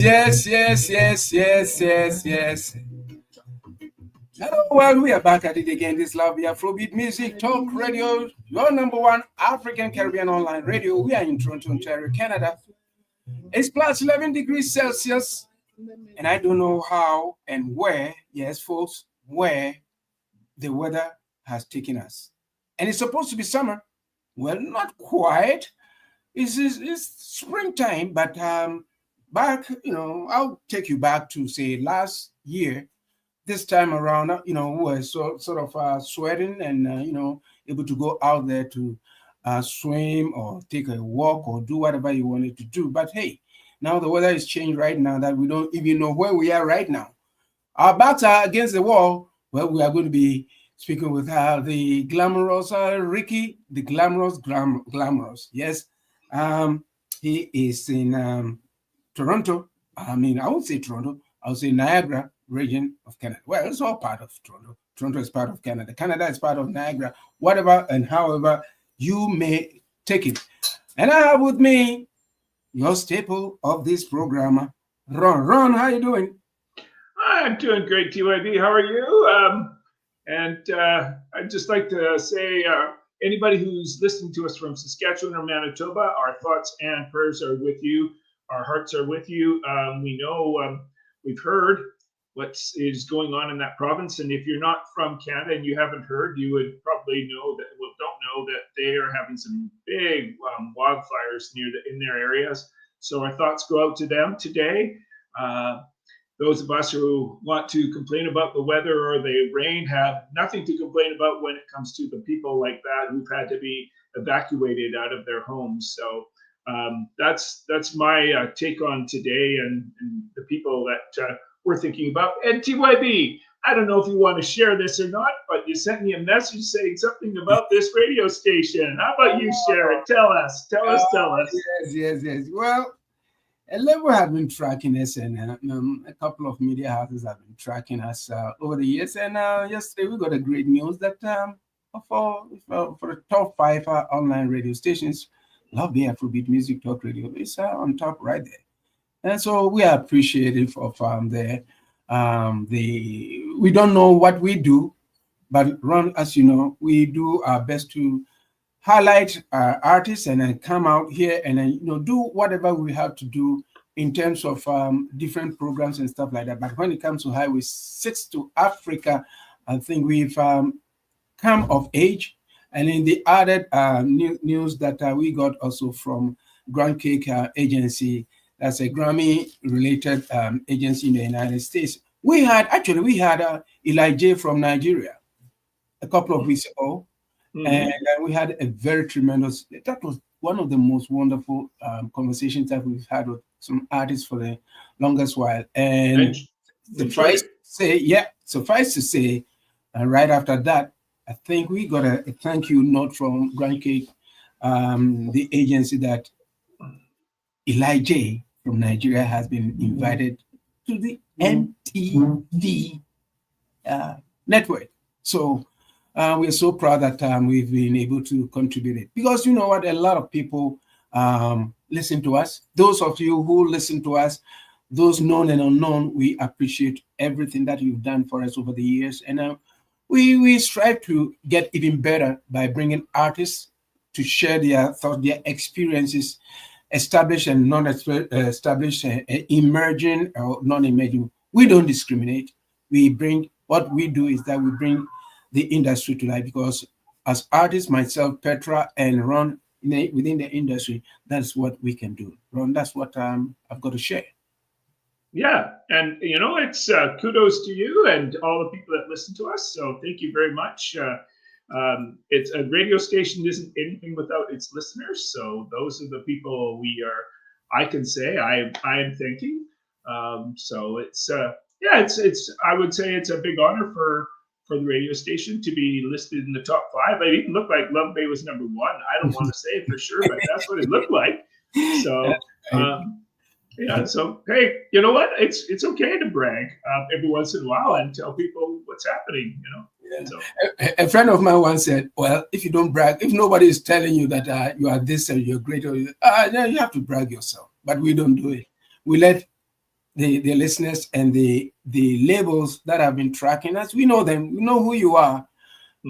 Yes, yes, yes, yes, yes, yes. Hello, well, we are back at it again. This lovely Afrobeat Music Talk Radio, your number one African Caribbean online radio. We are in Toronto, Ontario, Canada. It's plus 11 degrees Celsius, and I don't know how and where, yes, folks, where the weather has taken us. And it's supposed to be summer. Well, not quite. It's springtime, but back, I'll take you back to say last year. This time around, we were sort of sweating and able to go out there to swim or take a walk or do whatever you wanted to do. But hey, now the weather is changed right now that we don't even know where we are right now. Our backs are against the wall. Well, we are going to be speaking with the glamorous Ricky, the glamorous. Yes, he is in Toronto. I mean, I would say Toronto. I would say Niagara region of Canada. Well, it's all part of Toronto. Toronto is part of Canada. Canada is part of Niagara. Whatever and however you may take it. And I have with me your staple of this program, Ron. Ron, how you doing? I'm doing great, TYB. How are you? I'd just like to say, anybody who's listening to us from Saskatchewan or Manitoba, our thoughts and prayers are with you. Our hearts are with you. We know we've heard what is going on in that province, and if you're not from Canada and you haven't heard, you would probably know that. Well, don't know that they are having some big wildfires in their areas. So our thoughts go out to them today. Those of us who want to complain about the weather or the rain have nothing to complain about when it comes to the people like that who've had to be evacuated out of their homes. So that's my take on today and the people that we're thinking about. And TYB, I don't know if you want to share this or not, but you sent me a message saying something about this radio station. How about you share it? Tell us. Yes. Well, a level have been tracking us, and a couple of media houses have been tracking us over the years. And yesterday we got a great news that for the top 5 online radio stations, Love the Afrobeat Music Talk Radio is on top right there. And so we are appreciative of we don't know what we do, but Ron, as you know, we do our best to highlight our artists and then come out here and then do whatever we have to do in terms of different programs and stuff like that. But when it comes to Highway 6 to Africa, I think we've come of age. And in the added news that we got also from Grand Cake Agency, that's a Grammy-related agency in the United States. We had Elijah from Nigeria a couple of weeks ago. Mm-hmm. And we had a very tremendous, that was one of the most wonderful conversations that we've had with some artists for the longest while. And suffice to say, right after that, I think we got a thank you note from Grand Cake, the agency, that Elijah from Nigeria has been invited to the MTV network. So we're so proud that we've been able to contribute it, because you know what, a lot of people listen to us. Those of you who listen to us, those known and unknown, we appreciate everything that you've done for us over the years. And we strive to get even better by bringing artists to share their thoughts, their experiences, established and non-established, emerging or non-emerging. We don't discriminate. What we do is that we bring the industry to life, because as artists, myself, Petraa, and Ron, within the industry, that's what we can do. Ron, that's what I've got to share. Yeah, and it's kudos to you and all the people that listen to us. So thank you very much. It's a radio station isn't anything without its listeners. So those are the people I can say I am thanking. So it's I would say it's a big honor for the radio station to be listed in the top 5. It even looked like Love Bay was number 1. I don't want to say it for sure, but that's what it looked like. So so hey, you know what? It's okay to brag every once in a while and tell people what's happening. Yeah. So. A friend of mine once said, "Well, if you don't brag, if nobody is telling you that you are this or you're great, or you have to brag yourself." But we don't do it. We let the listeners and the labels that have been tracking us. We know them. We know who you are.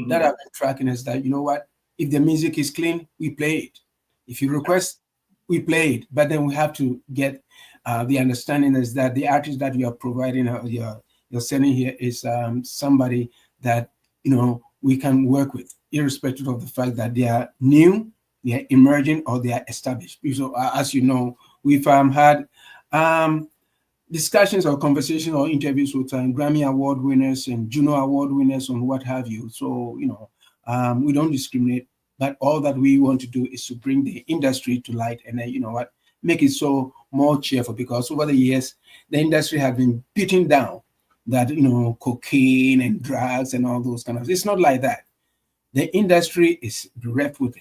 That have been tracking us. That, you know what? If the music is clean, we play it. If you request, we play it. But then we have to get the understanding is that the artist that you are providing, you're sending here is somebody that, you know, we can work with, irrespective of the fact that they are new, they are emerging, or they are established. So, as you know, we've had discussions or conversations or interviews with Grammy Award winners and Juno Award winners and what have you. So, you know, we don't discriminate, but all that we want to do is to bring the industry to light and then, you know what, make it so more cheerful, because over the years, the industry has been beaten down that, you know, cocaine and drugs and all those kind of, it's not like that. The industry is bereft with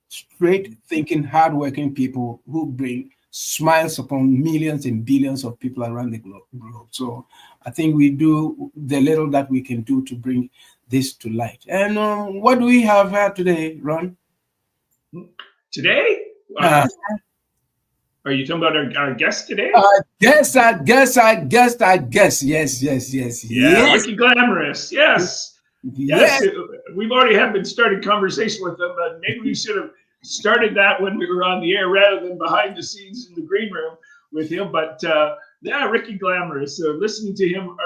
straight thinking, hardworking people who bring smiles upon millions and billions of people around the globe. So I think we do the little that we can do to bring this to light. And what do we have here today, Ron? Today? Are you talking about our guest today? I guess. Yes. Yeah, Ricky Glamorous. Yes. We've already been started conversation with them, but maybe we should have started that when we were on the air rather than behind the scenes in the green room with him. But yeah, Ricky Glamorous. Listening to him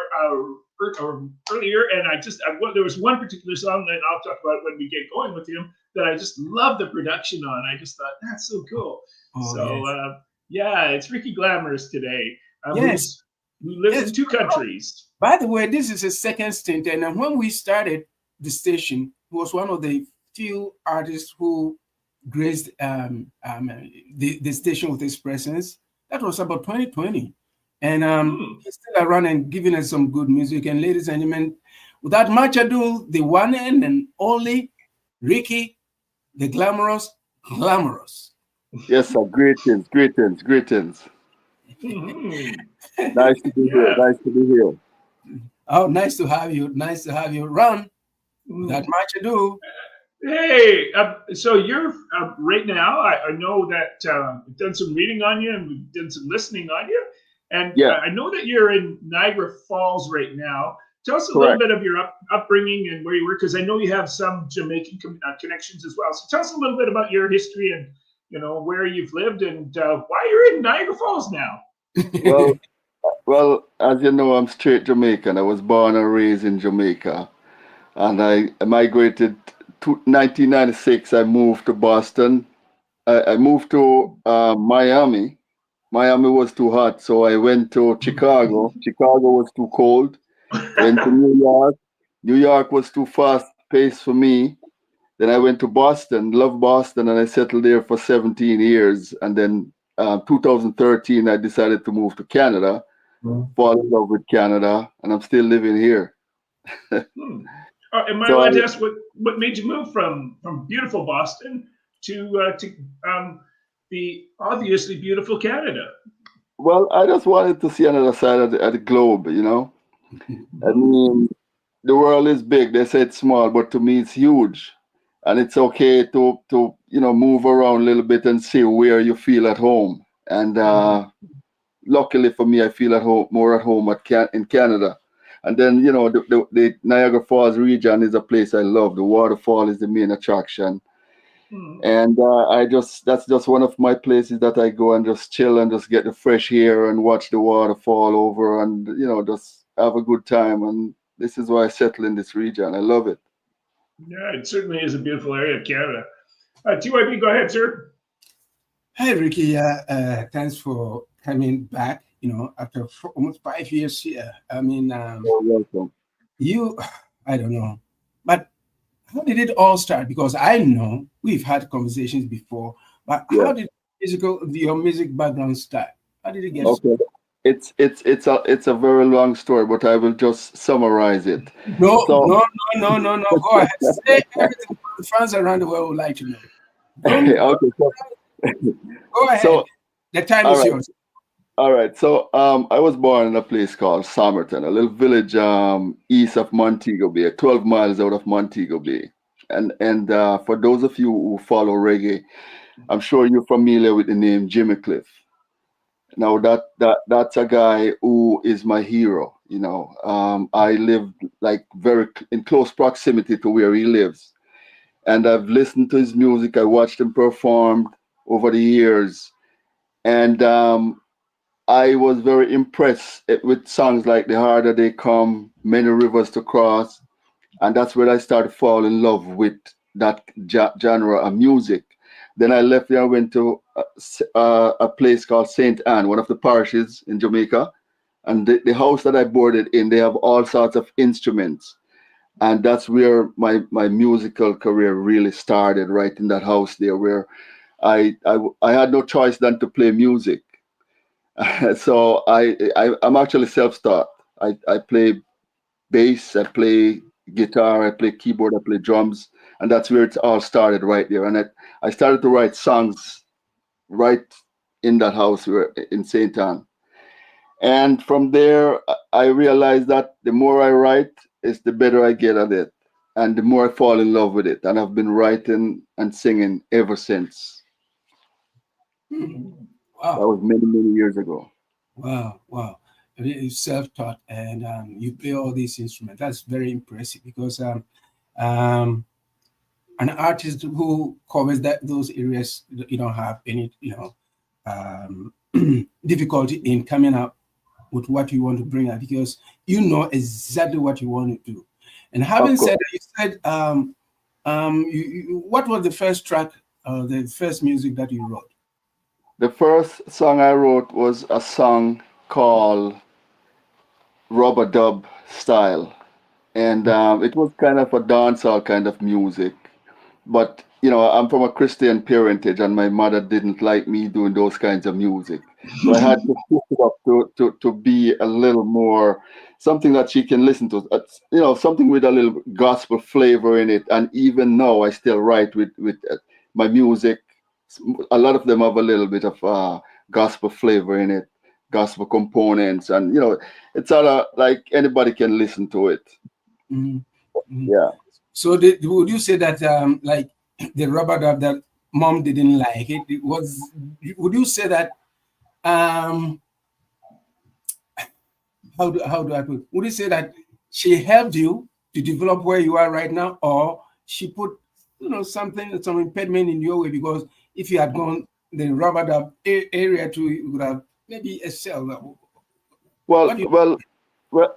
earlier, and there was one particular song that I'll talk about when we get going with him that I just love the production on. I just thought that's so cool. Yeah, it's Ricky Glamorous today. Yes. Who lives in 2 countries. By the way, this is his second stint, and when we started the station, he was one of the few artists who graced the station with his presence. That was about 2020. And he's still around and giving us some good music. And ladies and gentlemen, without much ado, the one and only Ricky, the Glamorous. Yes, sir. Greetings. Nice to be here. Oh, nice to have you. Ron, without much ado. Hey, so you're right now, I know that we've done some reading on you and we've done some listening on you. And I know that you're in Niagara Falls right now. Tell us a little bit of your upbringing and where you were, because I know you have some Jamaican connections as well. So tell us a little bit about your history and, you know, where you've lived and why you're in Niagara Falls now. Well, as you know, I'm straight Jamaican. I was born and raised in Jamaica. And I migrated to 1996. I moved to Boston. I moved to Miami. Miami was too hot, so I went to Chicago. Chicago was too cold. Went to New York. New York was too fast paced for me. Then I went to Boston, loved Boston, and I settled there for 17 years. And then 2013, I decided to move to Canada, fall in love with Canada, and I'm still living here. Am I allowed to ask what made you move from beautiful Boston to the obviously beautiful Canada? Well, I just wanted to see another side of the globe, you know. I mean, the world is big. They say it's small, but to me, it's huge. And it's okay to you know, move around a little bit and see where you feel at home. And luckily for me, I feel at home, more at home in Canada. And then, you know, the Niagara Falls region is a place I love. The waterfall is the main attraction. And that's just one of my places that I go and just chill and just get the fresh air and watch the waterfall over and, you know, just have a good time. And this is why I settle in this region. I love it. Yeah, it certainly is a beautiful area of Canada. TYB, go ahead, sir. Hi, Ricky. Thanks for coming back, you know, after almost 5 years here. I mean, You're welcome. I don't know, but how did it all start? Because I know we've had conversations before, but how did your music background start? How did it get started? It's a very long story, but I will just summarize it. No. Go ahead. Say everything the fans around the world would like to know. Go ahead. So, the time is yours. All right. So I was born in a place called Somerton, a little village east of Montego Bay, 12 miles out of Montego Bay. And for those of you who follow reggae, I'm sure you're familiar with the name Jimmy Cliff. Now that's a guy who is my hero. I live like very in close proximity to where he lives, and I've listened to his music. I watched him perform over the years, and I was very impressed with songs like "The Harder They Come," "Many Rivers to Cross," and that's where I started to fall in love with that genre of music. Then I left there. I went to a place called Saint Anne, one of the parishes in Jamaica, and the house that I boarded in, they have all sorts of instruments, and that's where my musical career really started, right in that house there, where I had no choice than to play music. So I'm actually self-taught. I play bass, I play guitar, I play keyboard, I play drums, and that's where it all started right there. And I started to write songs right in that house where in Saint Anne. And from there, I realized that the more I write, is the better I get at it, and the more I fall in love with it. And I've been writing and singing ever since. That Wow. was many, many years ago. Wow, wow. You self-taught and you play all these instruments. That's very impressive because um, an artist who covers those areas, you don't have any, um, difficulty in coming up with what you want to bring out because you know exactly what you want to do. And having Of said course. that, you said, what was the first track, the first music that you wrote? The first song I wrote was a song called Rubber Dub Style, and it was kind of a dancehall kind of music. But I'm from a Christian parentage, and my mother didn't like me doing those kinds of music, so I had to switch it up to be a little more something that she can listen to. Something with a little gospel flavor in it. And even now, I still write with my music. A lot of them have a little bit of gospel flavor in it, gospel components, and it's all like anybody can listen to it. Mhm, mhm. Yeah. So would you say that like the rubber dub that mom didn't like it was would you say that um how do I put it? Would you say that she helped you to develop where you are right now or she put something some impediment in your way because if you had gone the rubber dub area too you would have maybe excelled. Well, What do you well,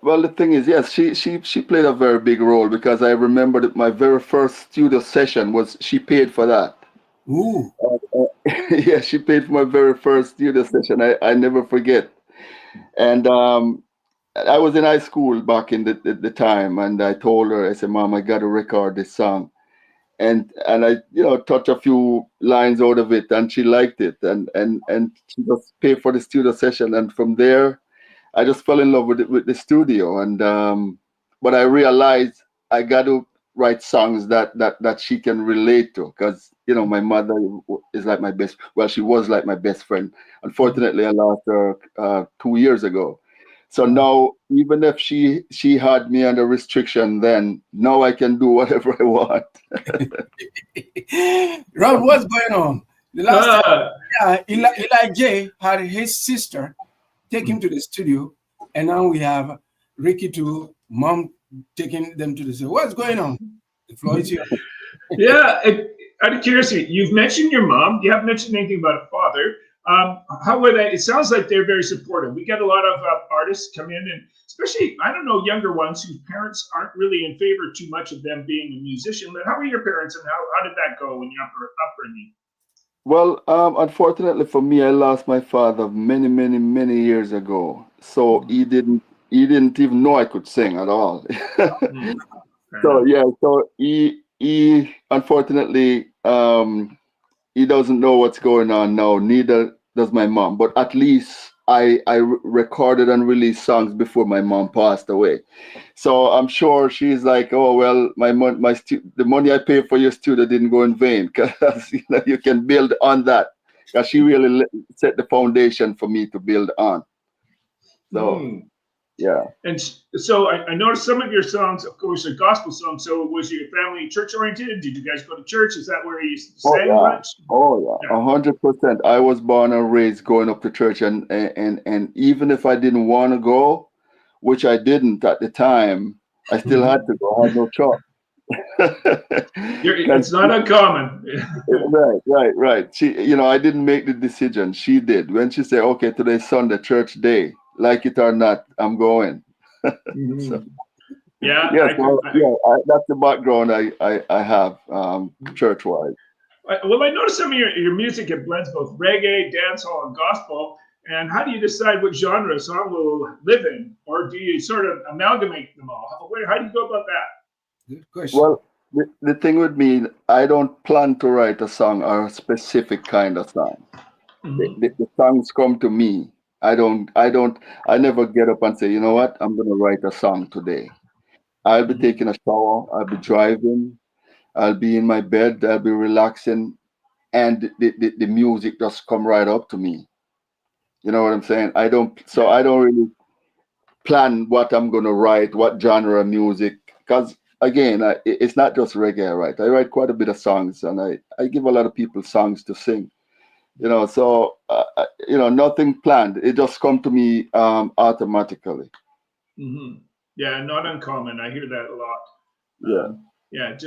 well. The thing is, yes, she played a very big role because I remember that my very first studio session was she paid for that. ooh Yeah, she paid for my very first studio session. I never forget. And I was in high school back in the time, and I told her, I said, "Mom, I got to record this song." And I touched a few lines out of it, and she liked it, and she just paid for the studio session, and from there I just fell in love with the studio, and but I realized I got to write songs that she can relate to, because my mother is like my best. Well, she was like my best friend. Unfortunately, I lost her 2 years ago. So wow. now, even if she had me under restriction, then now I can do whatever I want. Ron, what's going on? The last time, Ah, yeah, Eli J had his sister take him to the studio, and now we have Ricky to mom taking them to the studio. What's going on? The floor is yours. yeah. Out of curiosity, you've mentioned your mom. You haven't mentioned anything about a father. How were they? It sounds like they're very supportive. We get a lot of artists come in, and especially I don't know younger ones whose parents aren't really in favor too much of them being a musician. But how were your parents, and how did that go in your upbringing? Well, unfortunately for me, I lost my father many, many, many years ago. So he didn't even know I could sing at all. Hmm, fair So enough. yeah, so he unfortunately he doesn't know what's going on now. Neither does my mom. But at least I recorded and released songs before my mom passed away. So I'm sure she's like, oh well, the money I paid for your studio didn't go in vain, because you can build on that. Because she really set the foundation for me to build on. So Hmm. Yeah. And so I noticed some of your songs, of course, are gospel songs. So was your family church oriented? Did you guys go to church? Is that where you Oh sang yeah. much? Oh yeah. Yeah. 100%. I was born and raised going up to church, and even if I didn't want to go, which I didn't at the time, I still had to go. I had no choice. It's 'Cause not uncommon. right. I didn't make the decision. She did. When she said, "Okay, today's Sunday, church day, like it or not, I'm going." So Yeah, yes, well, yeah, that's the background I have church wise. well, I noticed some of your music, it blends both reggae, dancehall, and gospel. And how do you decide what genre a song will live in? Or do you sort of amalgamate them all? How do you go about that? Good question. Well, the thing with me, I don't plan to write a song or a specific kind of song. The songs come to me. I never get up and say, you know what, I'm gonna write a song today. I'll be taking a shower, I'll be driving, I'll be in my bed, I'll be relaxing, and the music just come right up to me. You know what I'm saying? I don't really plan what I'm gonna write, what genre of music, because again, it's not just reggae I write. I write quite a bit of songs, and I give a lot of people songs to sing. So nothing planned. It just come to me automatically. Yeah, not uncommon. I hear that a lot. Yeah. Yeah,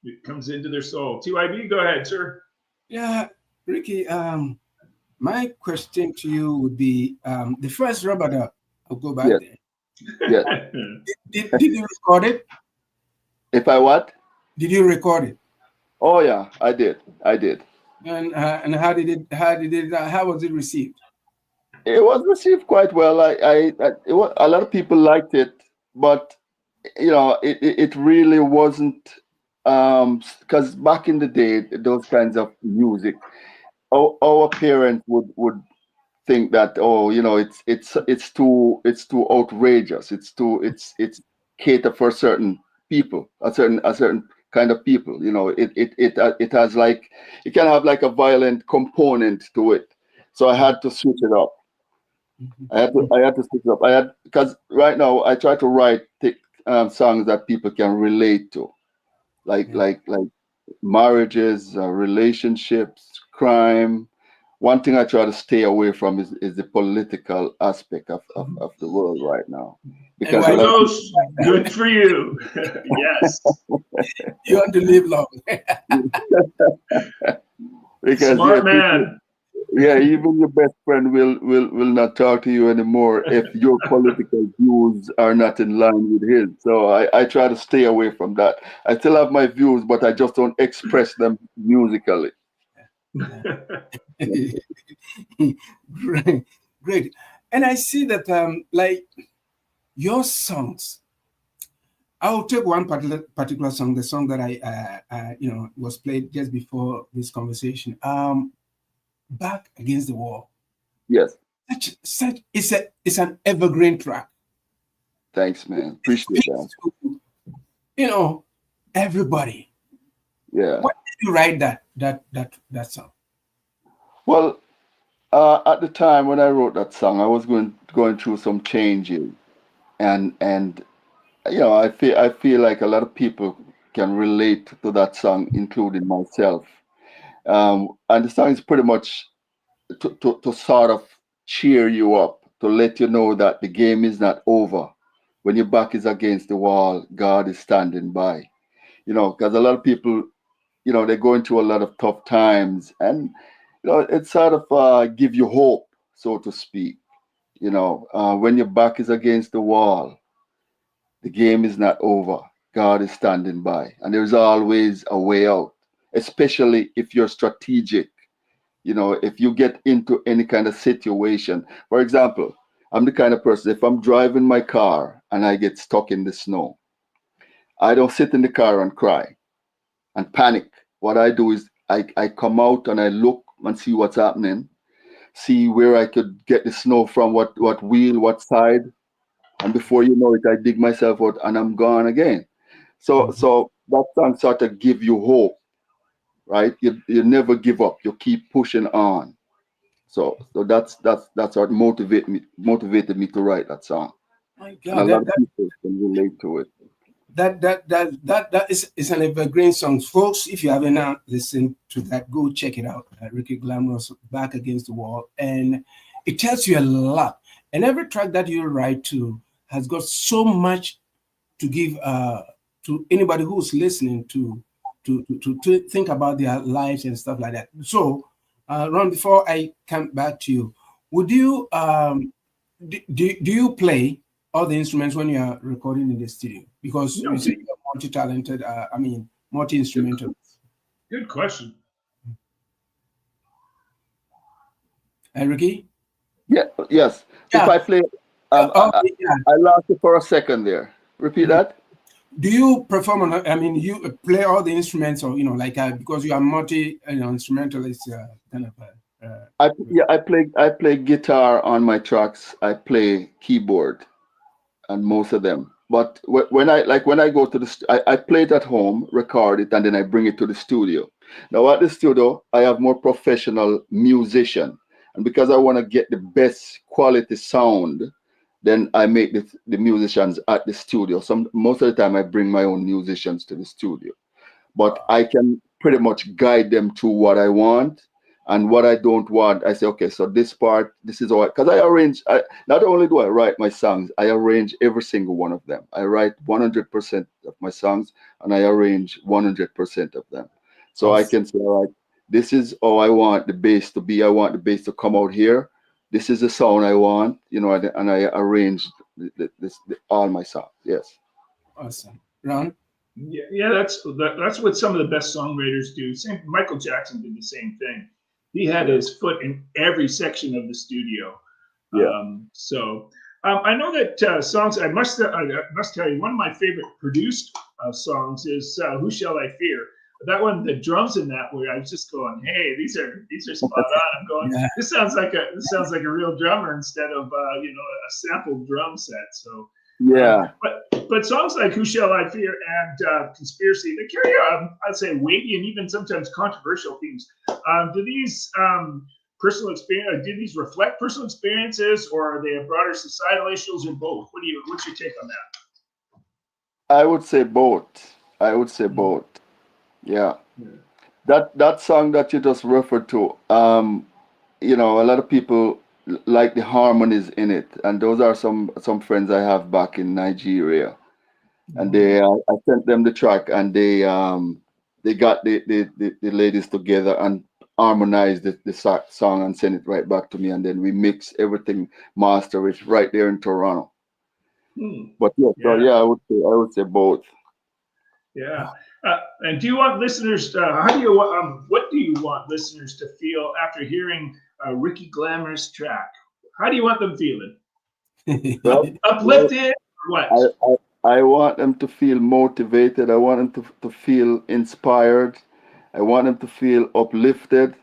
it comes into their soul. TYB, go ahead, sir. Yeah, Ricky. My question to you would be the first rubber duck. I'll go back Yes. there. Yes. Did you record it? If I what? Did you record it? Oh yeah, I did. I did. And how was it received? It was received quite well. A lot of people liked it, but it really wasn't because back in the day, those kinds of music, our parents would think that, oh, it's too outrageous. It's cater for certain people, a certain kind of people. It has like, it can have like a violent component to it. So I had to switch it up. I had to switch it up. Because right now I try to write songs that people can relate to, like Yeah. like marriages, relationships, crime. One thing I try to stay away from is the political aspect of the world right now, And because why a do lot you of people, Kudos, good for you. Yes, you want to live long? because yeah, smart people, man. yeah, even your best friend will not talk to you anymore if your political views are not in line with his. So I try to stay away from that. I still have my views, but I just don't express them musically. Great, great. And I see that like your songs. I'll take one particular song, the song that was played just before this conversation. Back Against the Wall. Yes. Such it's an evergreen track. Thanks, man. It Appreciate that. speaks to, everybody. Yeah. Why did you write that song? Well, at the time when I wrote that song, I was going through some changes, and I feel like a lot of people can relate to that song, including myself. And the song is pretty much to sort of cheer you up, to let you know that the game is not over. When your back is against the wall, God is standing by. Because a lot of people, they're going through a lot of tough times, and it sort of give you hope, so to speak. When your back is against the wall, the game is not over. God is standing by, and there's always a way out, especially if you're strategic. If you get into any kind of situation. For example, I'm the kind of person, if I'm driving my car and I get stuck in the snow, I don't sit in the car and cry and panic. What I do is I come out and I look and see what's happening, see where I could get the snow from, what wheel, what side, and before you know it, I dig myself out and I'm gone again. So Mhm. so that song sort of give you hope, right? You never give up. You keep pushing on. So that's what motivated me to write that song. My and a God, lot of people can relate to it. that is an evergreen song, folks. If you haven't listened to that, go check it out. Ricky Glamorous, Back Against the Wall, and it tells you a lot. And every track that you write to has got so much to give to anybody who's listening to think about their lives and stuff like that. So, Ron, before I come back to you, would you do you play all the instruments when you are recording in the studio? Because No, you say you're multi-talented. I mean, multi-instrumental. good question. Ricky? Yeah, yes. If Yeah. I play, Oh, yeah. I lost you for a second there. Repeat that. Do you perform on? I mean, you play all the instruments, or like because you are multi, instrumentalist, kind of. I play guitar on my tracks. I play keyboard and most of them. But when I go to I play it at home, record it, and then I bring it to the studio. Now at the studio, I have more professional musician, and because I want to get the best quality sound, then I make the musicians at the studio. Most of the time, I bring my own musicians to the studio, but I can pretty much guide them to what I want and what I don't want. I say, okay, so this part, this is all, because I arrange. Not only do I write my songs, I arrange every single one of them. I write 100% of my songs, and I arrange 100% of them. So I Awesome. can say, all right, this is how I want the bass to be. I want the bass to come out here. This is the sound I want, and I arrange all my songs. Yes. Awesome. Ron? Yeah, that's what some of the best songwriters do. Same, Michael Jackson did the same thing. He had his foot in every section of the studio. Yeah. I know that songs. I must tell you, one of my favorite produced songs is "Who Shall I Fear." That one, the drums in that, where I was just going, "Hey, these are spot on." I'm going, Yeah. this sounds like a real drummer instead of a sampled drum set. So. Yeah. But songs like "Who Shall I Fear" and "Conspiracy" they carry I'd say weighty and even sometimes controversial themes. Do these personal experience? Do these reflect personal experiences, or are they broader societal issues, or both? What's your take on that? I would say both. I would say both. Yeah. That song that you just referred to, a lot of people like the harmonies in it, and those are some friends I have back in Nigeria, and I sent them the track, and they got the ladies together and harmonized the song and sent it right back to me, and then we mix everything, master it right there in Toronto. But yeah, so Yeah. yeah, I would say both. Yeah. And do you want listeners? What do you want listeners to feel after hearing a Ricky Glamorous track? How do you want them feeling? Well, Uplifted or what? I want them to feel motivated. I want them to feel inspired. I want them to feel uplifted.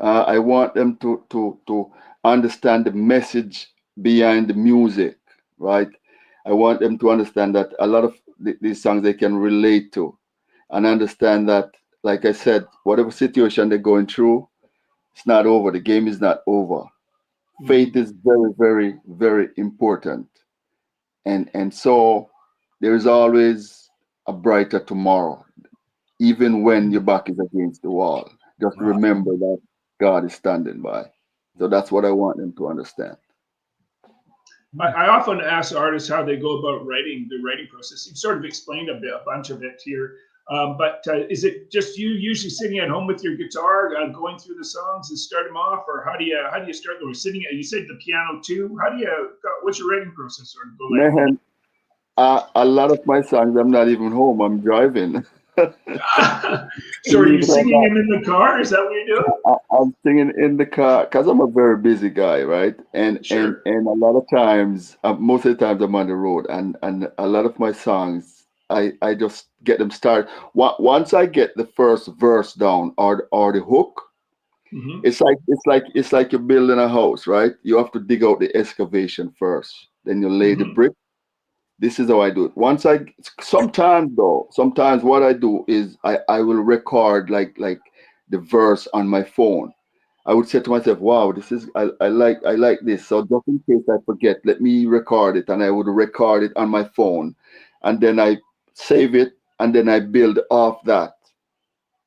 I want them to understand the message behind the music, right? I want them to understand that a lot of these songs they can relate to, and understand that, like I said, whatever situation they're going through, it's not over. The game is not over. Faith is very, very, very important, and so there is always a brighter tomorrow, even when your back is against the wall. Just Wow. remember that God is standing by. So that's what I want them to understand. I often ask artists how they go about writing the writing process. You've sort of explained a bunch of it here, but is it just you usually sitting at home with your guitar, going through the songs and start them off, or how do you start them? Sitting, you said the piano too. What's your writing process, or go like home? Man, a lot of my songs, I'm not even home. I'm driving. So are you Believe it or singing not, them in the car? Is that what you do? I'm singing in the car because I'm a very busy guy, right? And and Sure. and a lot of times, most of the times I'm on the road, and a lot of my songs, I just get them started. Once I get the first verse down or the hook, Hmm. it's like you're building a house, right? You have to dig out the excavation first, then you lay the Hmm. brick. This is how I do it. Sometimes what I do is I will record like the verse on my phone, I would say to myself, wow, this is I like this. So just in case I forget, let me record it, and I would record it on my phone, and then I save it, and then I build off that.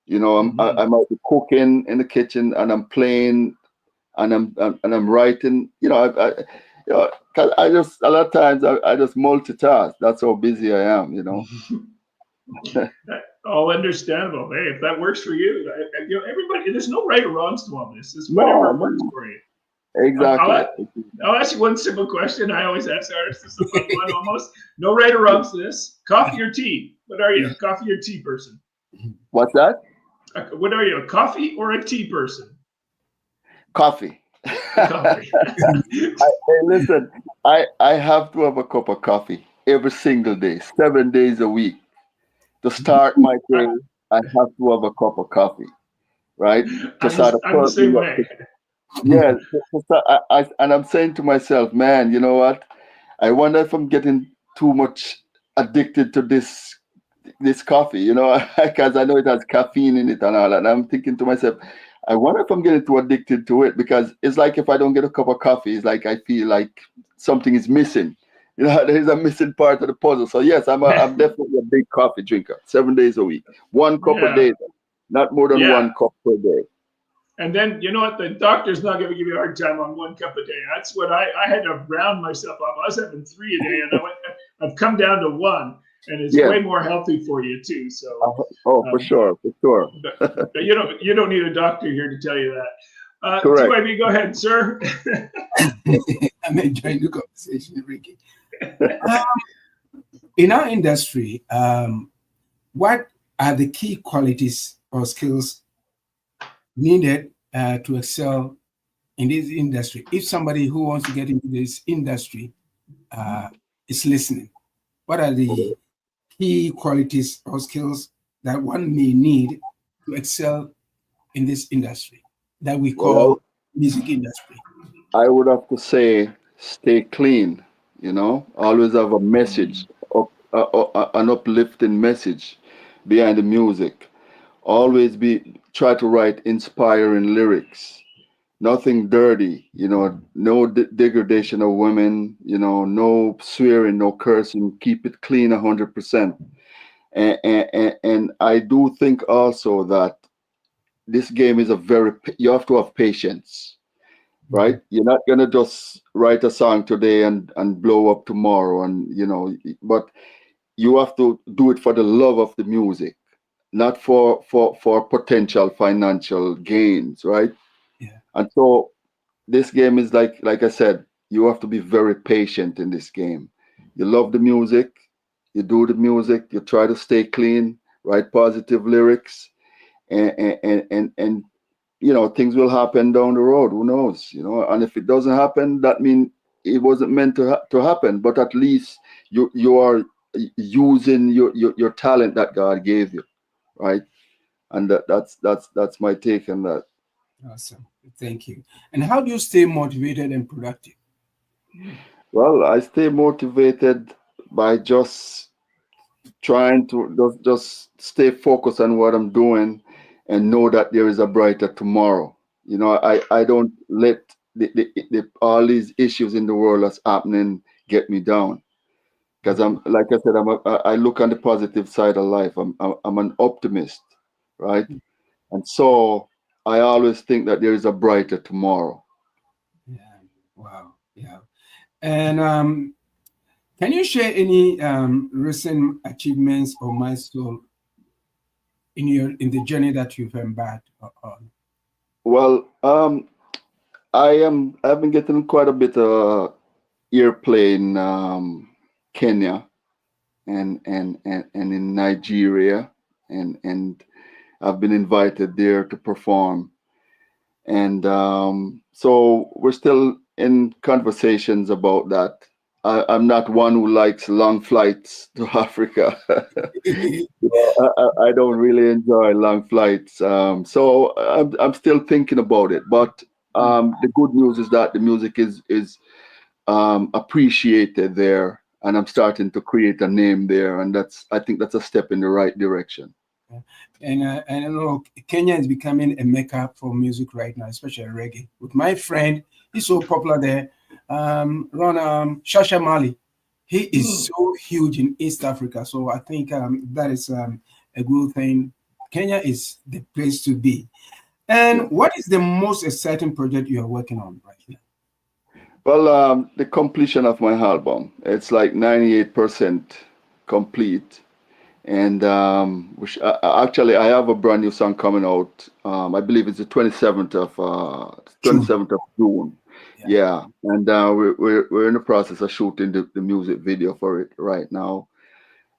You know, I might be cooking in the kitchen, and I'm playing, and I'm writing. You know, you know, 'cause I just a lot of times I just multitask. That's how busy I am. You know. All understandable. Hey, if that works for you, you know, everybody. There's no right or wrongs to all this. It's No, whatever works no, for you. exactly. I'll ask you one simple question. I always ask artists. This is a fun one, almost. No right or wrongs to this. Coffee or tea? What are you, a coffee or tea person? What's that? What are you, a coffee or a tea person? Coffee. Coffee. Hey, listen, I have to have a cup of coffee every single day, 7 days a week. To start my day, I have to have a cup of coffee, right? To start I'm the perk same me up. way. Yeah, and I'm saying to myself, man, you know what? I wonder if I'm getting too much addicted to this coffee, you know, because I know it has caffeine in it and all that. And I'm thinking to myself, I wonder if I'm getting too addicted to it because it's like if I don't get a cup of coffee, it's like I feel like something is missing. You know, there's a missing part of the puzzle. So yes, I'm definitely a big coffee drinker, 7 days a week, one cup a Yeah. day, not more than Yeah. one cup per day. And then you know what? The doctor's not going to give you a hard time on one cup a day. That's what I had to round myself up. I was having 3 a day, and I've come down to 1, and it's Yes. way more healthy for you too. So, Oh, for sure, for sure. but you don't need a doctor here to tell you that. Correct. TYB, go ahead, sir. I'm enjoying the conversation, Ricky. In our industry, what are the key qualities or skills needed to excel in this industry? If somebody who wants to get into this industry is listening, what are the key qualities or skills that one may need to excel in this industry that we Well, call music industry? I would have to say stay clean, you know, always have a message, an uplifting message behind the music. Always try to write inspiring lyrics. Nothing dirty, you know, no degradation of women, you know, no swearing, no cursing. Keep it clean 100%. And I do think also that this game is you have to have patience, right? You're not gonna just write a song today and blow up tomorrow, and you know, but you have to do it for the love of the music, not for potential financial gains, right? Yeah. And so this game is like I said, you have to be very patient in this game. You love the music, you do the music, you try to stay clean, write positive lyrics, and you know, things will happen down the road. Who knows? You know, and if it doesn't happen, that means it wasn't meant to happen. But at least you are using your talent that God gave you, right? And that's my take on that. Awesome. Thank you. And how do you stay motivated and productive? Well, I stay motivated by just trying to just stay focused on what I'm doing and know that there is a brighter tomorrow. You know, I don't let all these issues in the world that's happening get me down because I'm like I said, I look on the positive side of life. I'm an optimist, right? And so I always think that there is a brighter tomorrow. Yeah. Wow. Yeah. And can you share any recent achievements or milestone in the journey that you've embarked on? Well, I've been getting quite a bit of airplay in Kenya and in Nigeria, and I've been invited there to perform. And so we're still in conversations about that. I'm not one who likes long flights to Africa. I don't really enjoy long flights. So I'm still thinking about it. But the good news is that the music is appreciated there, and I'm starting to create a name there, and I think that's a step in the right direction. And I know Kenya is becoming a mecca for music right now, especially reggae. With my friend, he's so popular there. Ron Shasha Mali, he is Hmm. so huge in East Africa. So I think that is a good thing. Kenya is the place to be. Yeah. And what is the most exciting project you are working on right now? Well, the completion of my album, it's like 98% complete. And which actually I have a brand new song coming out. I believe it's the 27th of June. Yeah. Yeah, and we're in the process of shooting the music video for it right now,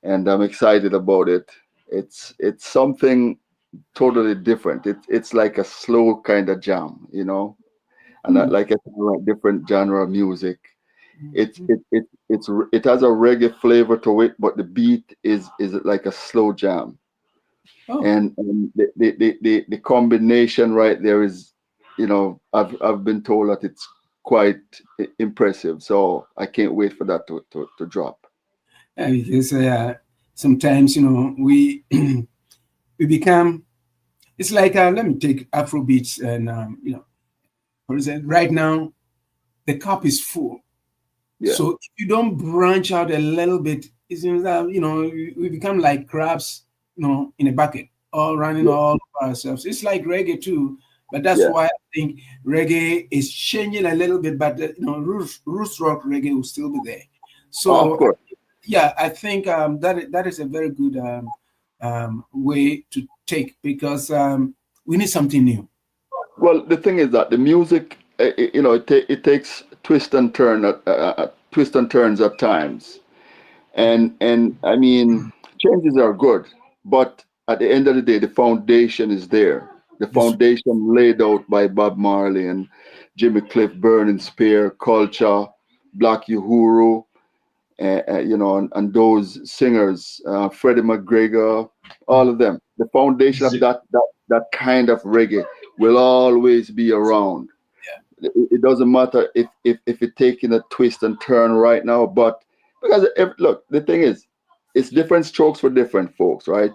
and I'm excited about it. It's something totally different. It's like a slow kind of jam, you know, and Hmm. like I said, I like different genre of music. It's Mhm. it has a reggae flavor to it, but the beat is like a slow jam, Oh, and the combination right there is, you know, I've been told that it's quite impressive. So I can't wait for that to drop. yeah, because sometimes we we become. It's like let me take Afro beats and for example, right now the cup is full. Yeah, So if you don't branch out a little bit, it seems that we become like crabs, in a bucket, all running yeah, all over ourselves. It's like reggae too, but that's yeah. why I think reggae is changing a little bit. But roots rock reggae will still be there. Oh, of So course. yeah, I think that is a very good way to take because we need something new. Well, the thing is that the music, you know, it takes twist and turns at times, and I mean, changes are good, but at the end of the day, the foundation is there. The This foundation laid out by Bob Marley and Jimmy Cliff, Burning Spear, Culture, Black Uhuru, you know, and those singers, Freddie McGregor, all of them. The foundation of Z- that kind of reggae will always be around. It doesn't matter if it's taking a twist and turn right now, but because look, the thing is, it's different strokes for different folks, right?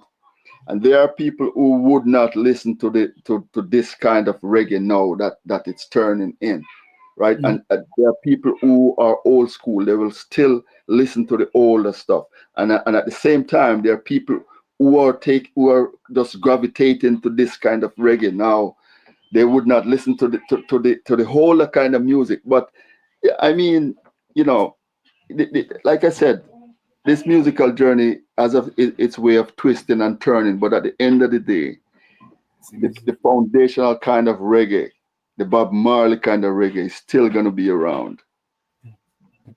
And there are people who would not listen to this kind of reggae now that it's turning in, right? Mhm. And there are people who are old school. They will still listen to the older stuff, and at the same time, there are people who are just gravitating to this kind of reggae now. They would not listen to the whole kind of music. But yeah, I mean, you know, like I said, this musical journey has its way of twisting and turning, but at the end of the day, the foundational kind of reggae, the Bob Marley kind of reggae, is still going to be around.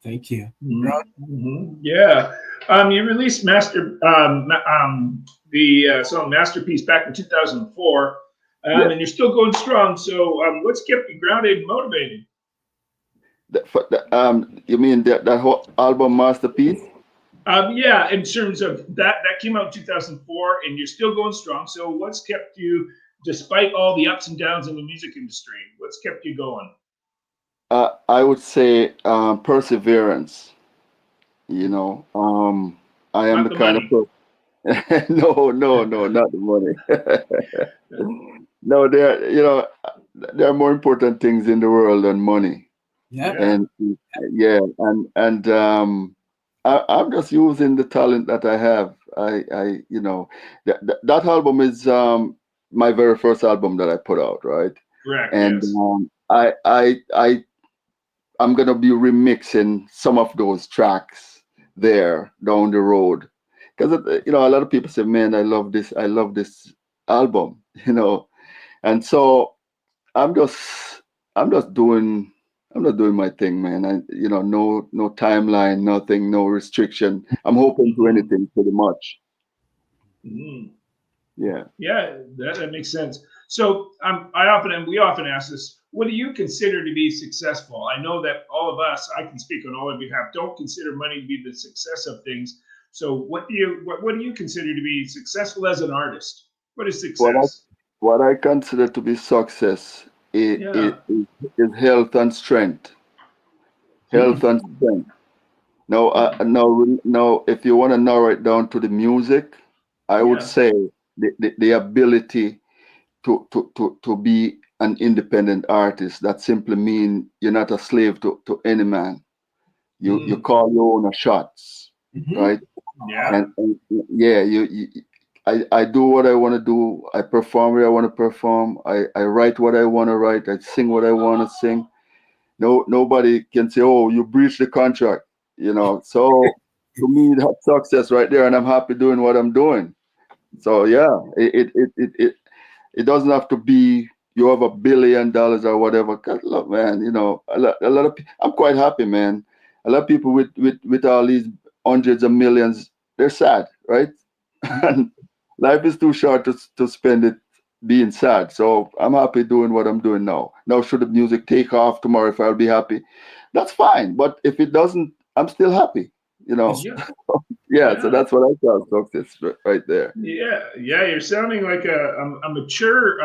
Thank you. Mhm, mhm. Yeah. You released the song Masterpiece back in 2004, Yes. and you're still going strong. So, what's kept you grounded and motivated? You mean that whole album masterpiece? Yeah, in terms of that came out in 2004, and you're still going strong. So, what's kept you, despite all the ups and downs in the music industry, what's kept you going? I would say perseverance. You know, I am Not the the kind of money. person. No, not the money. No, there are more important things in the world than money. Yeah. Yeah. And yeah, and I'm just using the talent that I have. You know, that album is my very first album that I put out, right? Correct. And Yes. I'm gonna be remixing some of those tracks there down the road, because you know, a lot of people say, "Man, I love this album," you know, and so I'm just I'm just doing I'm not doing my thing, man. You know, no timeline, nothing, no restriction. I'm open to Hmm. anything pretty much. Hmm. Yeah. Yeah, that makes sense. So I often and we often ask this: what do you consider to be successful? I know that all of us, I can speak on all of you, have don't consider money to be the success of things. So what do you consider to be successful as an artist? What is What I success? what I consider to be success Yeah. is health and strength. Health Hmm. and strength. Now, now, if you want to narrow it down to the music, I would Yeah. say the ability to be an independent artist. That simply means you're not a slave to any man. You call your own shots, right? Yeah. And yeah, I do what I want to do. I perform where I want to perform. I write what I want to write. I sing what I want to sing. Nobody can say, "Oh, you breached the contract," you know. So to me, that's success right there, and I'm happy doing what I'm doing. So yeah, it doesn't have to be you have $1 billion or whatever. 'Cause look, man, you know, a lot of I'm quite happy, man. A lot of people with all these hundreds of millions, they're sad, right? And life is too short to spend it being sad. So I'm happy doing what I'm doing now. Now, should the music take off tomorrow, if I'll be happy, that's fine. But if it doesn't, I'm still happy, you know. Yeah. Yeah, so Yeah. that's what I call success right there. Yeah, yeah, you're sounding like a mature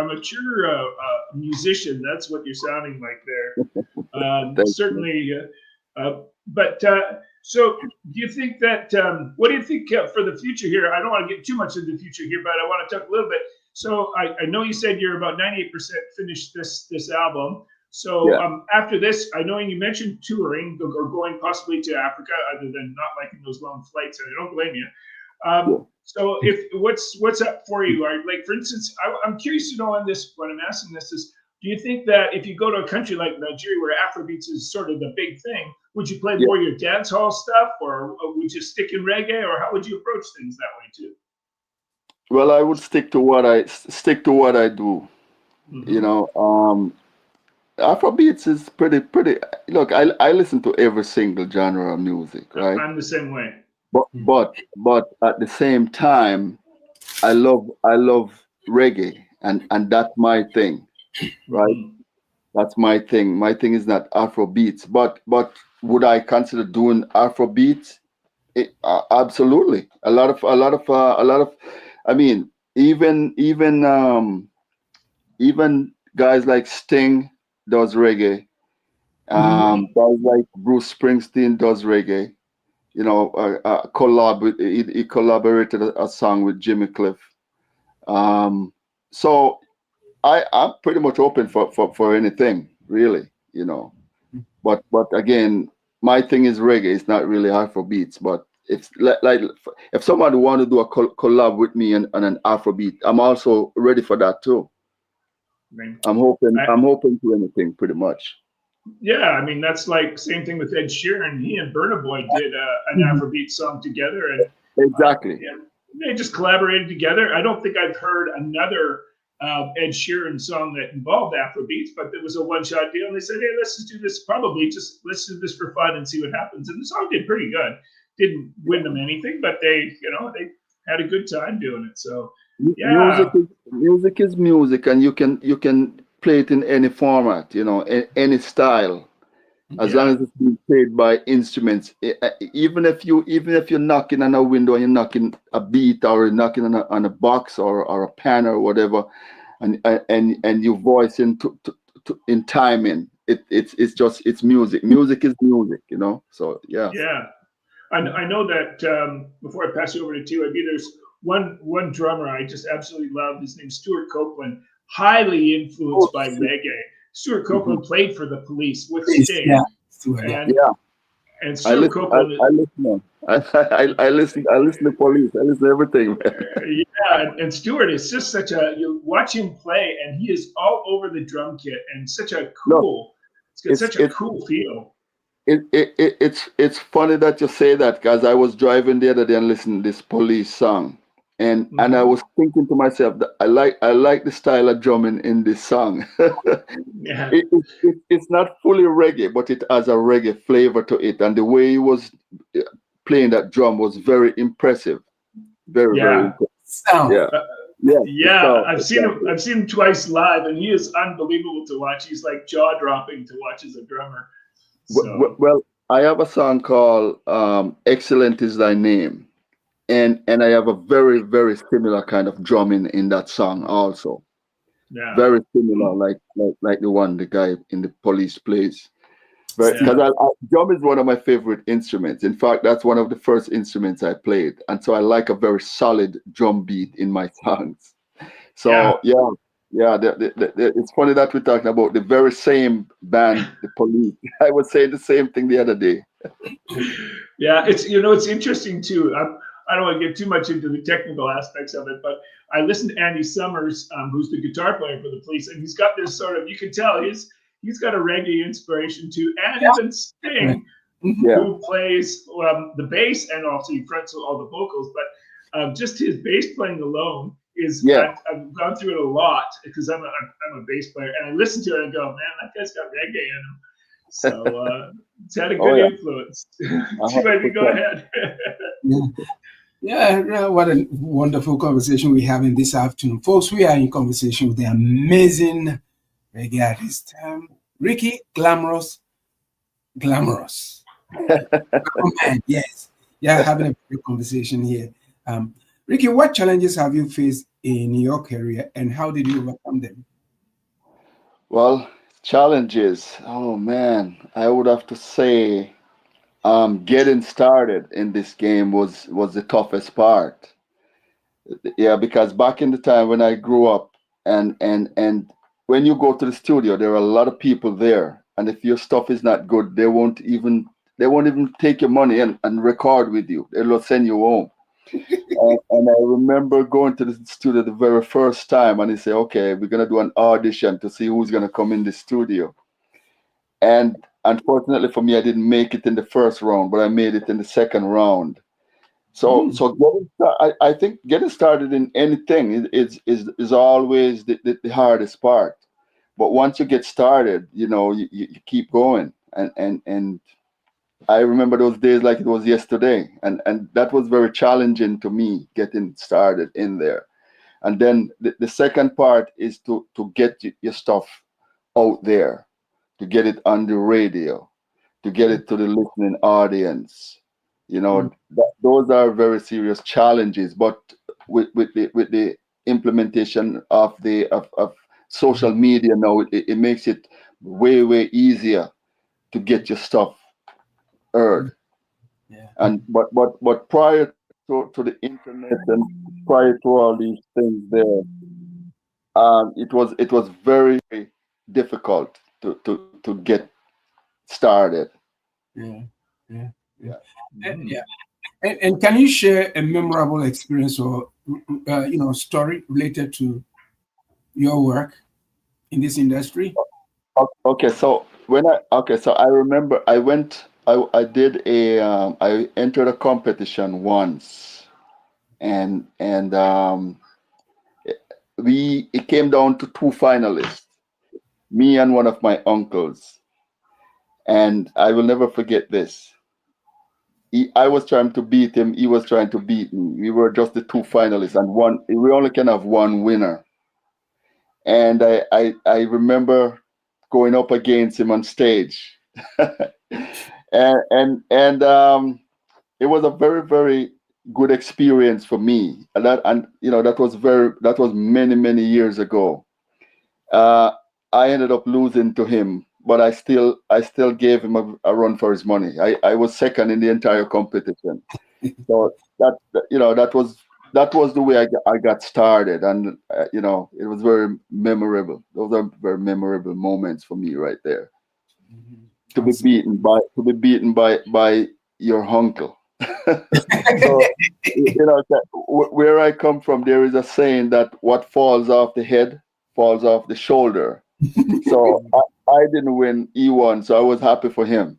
musician. That's what you're sounding like there. Thank you. Certainly, but so do you think that? What do you think for the future here? I don't want to get too much into the future here, but I want to talk a little bit. So I know you said you're about 98% finished this album. So Yeah. after this, I know you mentioned touring or going possibly to Africa, other than not liking those long flights, and I don't blame you. Yeah. So if what's up for you? Like for instance, I'm curious to know on this. What I'm asking this is, do you think that if you go to a country like Nigeria where Afrobeats is sort of the big thing, would you play Yeah. more your dance hall stuff, or would you stick in reggae, or how would you approach things that way too? Well, I would stick to what I do. You Hmm. know, Afrobeats is pretty. Look, I listen to every single genre of music, right? I'm the same way. But at the same time, I love reggae, and that's my thing, right? Hmm. That's my thing. My thing is not Afrobeats, but would I consider doing Afrobeats? Absolutely. A lot of. I mean, even guys like Sting does reggae. Hmm. Guys like Bruce Springsteen does reggae. You know, he collaborated a song with Jimmy Cliff. Um, so I'm pretty much open for anything, really. You know, but again, my thing is reggae. It's not really Afrobeats, but it's like if somebody want to do a collab with me on an Afrobeat, I'm also ready for that too. I mean, I'm hoping I, I'm open to anything, pretty much. yeah, I mean that's like same thing with Ed Sheeran. He and Burna Boy did an Mhm. Afrobeat song together, and Exactly. yeah, they just collaborated together. I don't think I've heard another Ed Sheeran song that involved Afrobeats, but there was a one-shot deal, and they said, "Hey, let's just do this. Probably just let's do this for fun and see what happens." And the song did pretty good. Didn't win them anything, but they had a good time doing it. So Music yeah, is music, and you can play it in any format, you know, any style, as long yeah, as it's being played by instruments. Even if you're knocking on a window and you're knocking a beat, or you're knocking on a box, or a pan or whatever, and you voice in timing, it's music. Music is music, you know. So yeah. yeah. I know that before I pass you over to TYB, there's one drummer I just absolutely love. His name's Stuart Copeland, highly Oh, influenced by reggae. Stuart Mhm. Copeland played for the Police with please, yeah, Sting, Stuart, yeah. and Yeah, and I Stuart listen. I, Copeland, I listen. Man. I listen to Police. I listen to everything, man. yeah, and Stuart is just such a you watch him play, and he is all over the drum kit, and such a Look, cool. It's got it's such a it's cool feel. it's funny that you say that, because I was driving the other day and listening to this Police song, and I Hmm. was thinking to myself that I like the style of drumming in this song. Yeah, It's not fully reggae, but it has a reggae flavor to it, and the way he was uh, playing that drum was very impressive. Very, very yeah. impressive. Sound. Yeah. Yeah. Yeah, I've seen him. Exactly. I've seen him twice live, and he is unbelievable to watch. He's like jaw dropping to watch as a drummer. So Well, I have a song called "Excellent Is Thy Name," and I have a very, very similar kind of drumming in that song also. yeah, Very similar, like the one the guy in the Police plays. Because Yeah. drum is one of my favorite instruments. In fact, that's one of the first instruments I played, and so I like a very solid drum beat in my songs. Yeah. So yeah, yeah. It's funny that we're talking about the very same band, the Police. I was saying the same thing the other day. Yeah, it's interesting too. I don't want to get too much into the technical aspects of it, but I listened to Andy Summers, who's the guitar player for the Police, and he's got this sort of, you can tell he's got a reggae inspiration too, and even Right. Sting, Mhm. Yeah, who plays the bass and also he fronts all the vocals, but just his bass playing alone is yeah. I've gone through it a lot because I'm a bass player, and I listen to it and go, man, that guy's got reggae in him. So it's had a Oh good yeah, influence. a hundred TYB, go percent. ahead. Yeah. Yeah, what a wonderful conversation we're having this afternoon. Folks, we are in conversation with the amazing reggae artist, Ricky Glamorous. Oh man, yes. Yeah, having a good conversation here. Um, Ricky, what challenges have you faced in your career and how did you overcome them? Well, challenges. Oh man, I would have to say, getting started in this game was the toughest part. Yeah, because back in the time when I grew up, and when you go to the studio, there are a lot of people there, and if your stuff is not good, they won't even take your money and record with you. They'll send you home. And I remember going to the studio the very first time, and they say, "Okay, we're gonna do an audition to see who's gonna come in the studio." And unfortunately for me, I didn't make it in the first round, but I made it in the second round. So, Mm, so I think getting started in anything is always the hardest part. But once you get started, you keep going. And I remember those days like it was yesterday. And that was very challenging to me getting started in there. And then the second part is to get your stuff out there, to get it on the radio, to get it to the listening audience. mm, Those are very serious challenges. But with the implementation of social media now, it makes it way easier to get your stuff mm, heard. yeah. And but prior to the internet and prior to all these things there, it was very difficult to get started. Yeah. Yeah. Yeah. Mhm. Yeah. And can you share a memorable experience or story related to your work in this industry? Okay, so I remember I entered a competition once, and it came down to two finalists, me and one of my uncles, and I will never forget this. I was trying to beat him, he was trying to beat me. We were just the two finalists, and we only can have one winner. And I remember going up against him on stage. And it was a very good experience for me. And that was many years ago. Uh, I ended up losing to him, but I still gave him a run for his money. I was second in the entire competition. So that was the way I got started, and it was very memorable. Those are very memorable moments for me right there. Mhm. To be Awesome. beaten by your uncle. So where I come from, there is a saying that what falls off the head falls off the shoulder. So I didn't win, he won, so I was happy for him.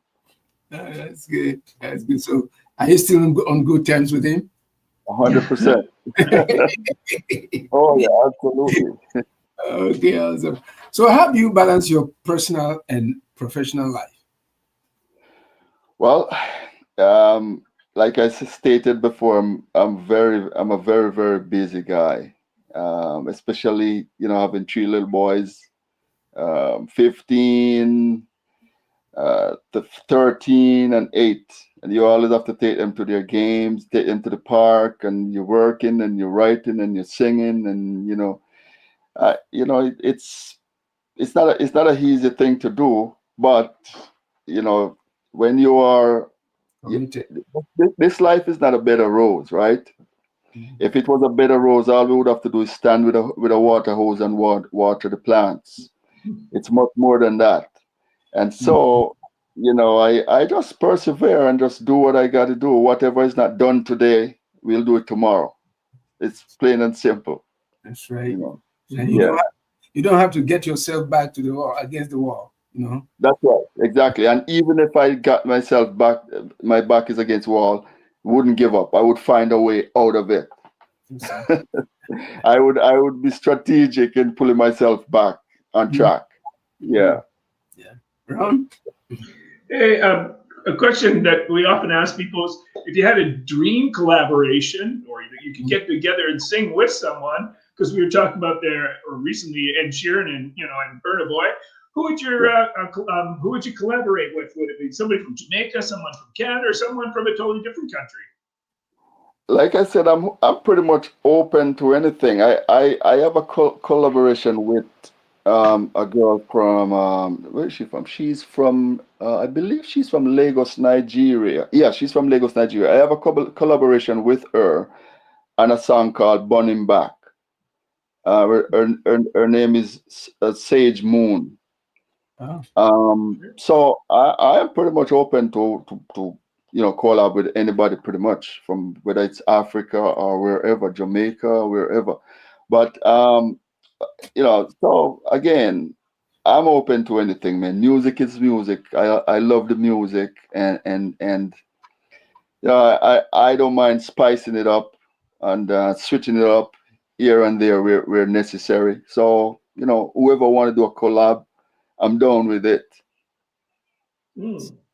That's good. That's good. So, are you still on good terms with him? 100%. Oh yeah, absolutely. Okay, awesome. So, how do you balance your personal and professional life? Well, um, like I stated before, I'm a very busy guy. Especially having three little boys, 15, 13, and 8, and you always have to take them to their games, take them to the park, and you're working and you're writing and you're singing, and it's not a easy thing to do, but you know, when you are, Committed. this life is not a bed of rose, right? Mhm. If it was a bed of rose, all we would have to do is stand with a water hose and water the plants. It's much more than that. And so, I just persevere and just do what I got to do. Whatever is not done today, we'll do it tomorrow. It's plain and simple, That's you right. know. And Yeah, you don't have to get yourself back to the wall against the wall. that's right. Exactly. And even if I got myself back, my back is against wall, wouldn't give up. I would find a way out of it. Exactly. I would be strategic in pulling myself back on Mhm. track. Yeah. Yeah. Ron? Hey, a question that we often ask people is if you had a dream collaboration or you could get together and sing with someone, because we were talking about there or recently Ed Sheeran and Burna Boy, who would you collaborate with? Would it be somebody from Jamaica, someone from Canada, or someone from a totally different country? Like I said, I'm pretty much open to anything. I have a collaboration with a girl from where is she from? She's from I believe she's from Lagos, Nigeria. Yeah, she's from Lagos, Nigeria. I have a collaboration with her on a song called "Burning Back." Her name is Sage Moon. Oh, So I am pretty much open to collab with anybody pretty much from whether it's Africa or wherever, Jamaica, wherever. But so again, I'm open to anything, man. Music is music. I love the music and I don't mind spicing it up and switching it up here and there where necessary. So, whoever want to do a collab, I'm down with it.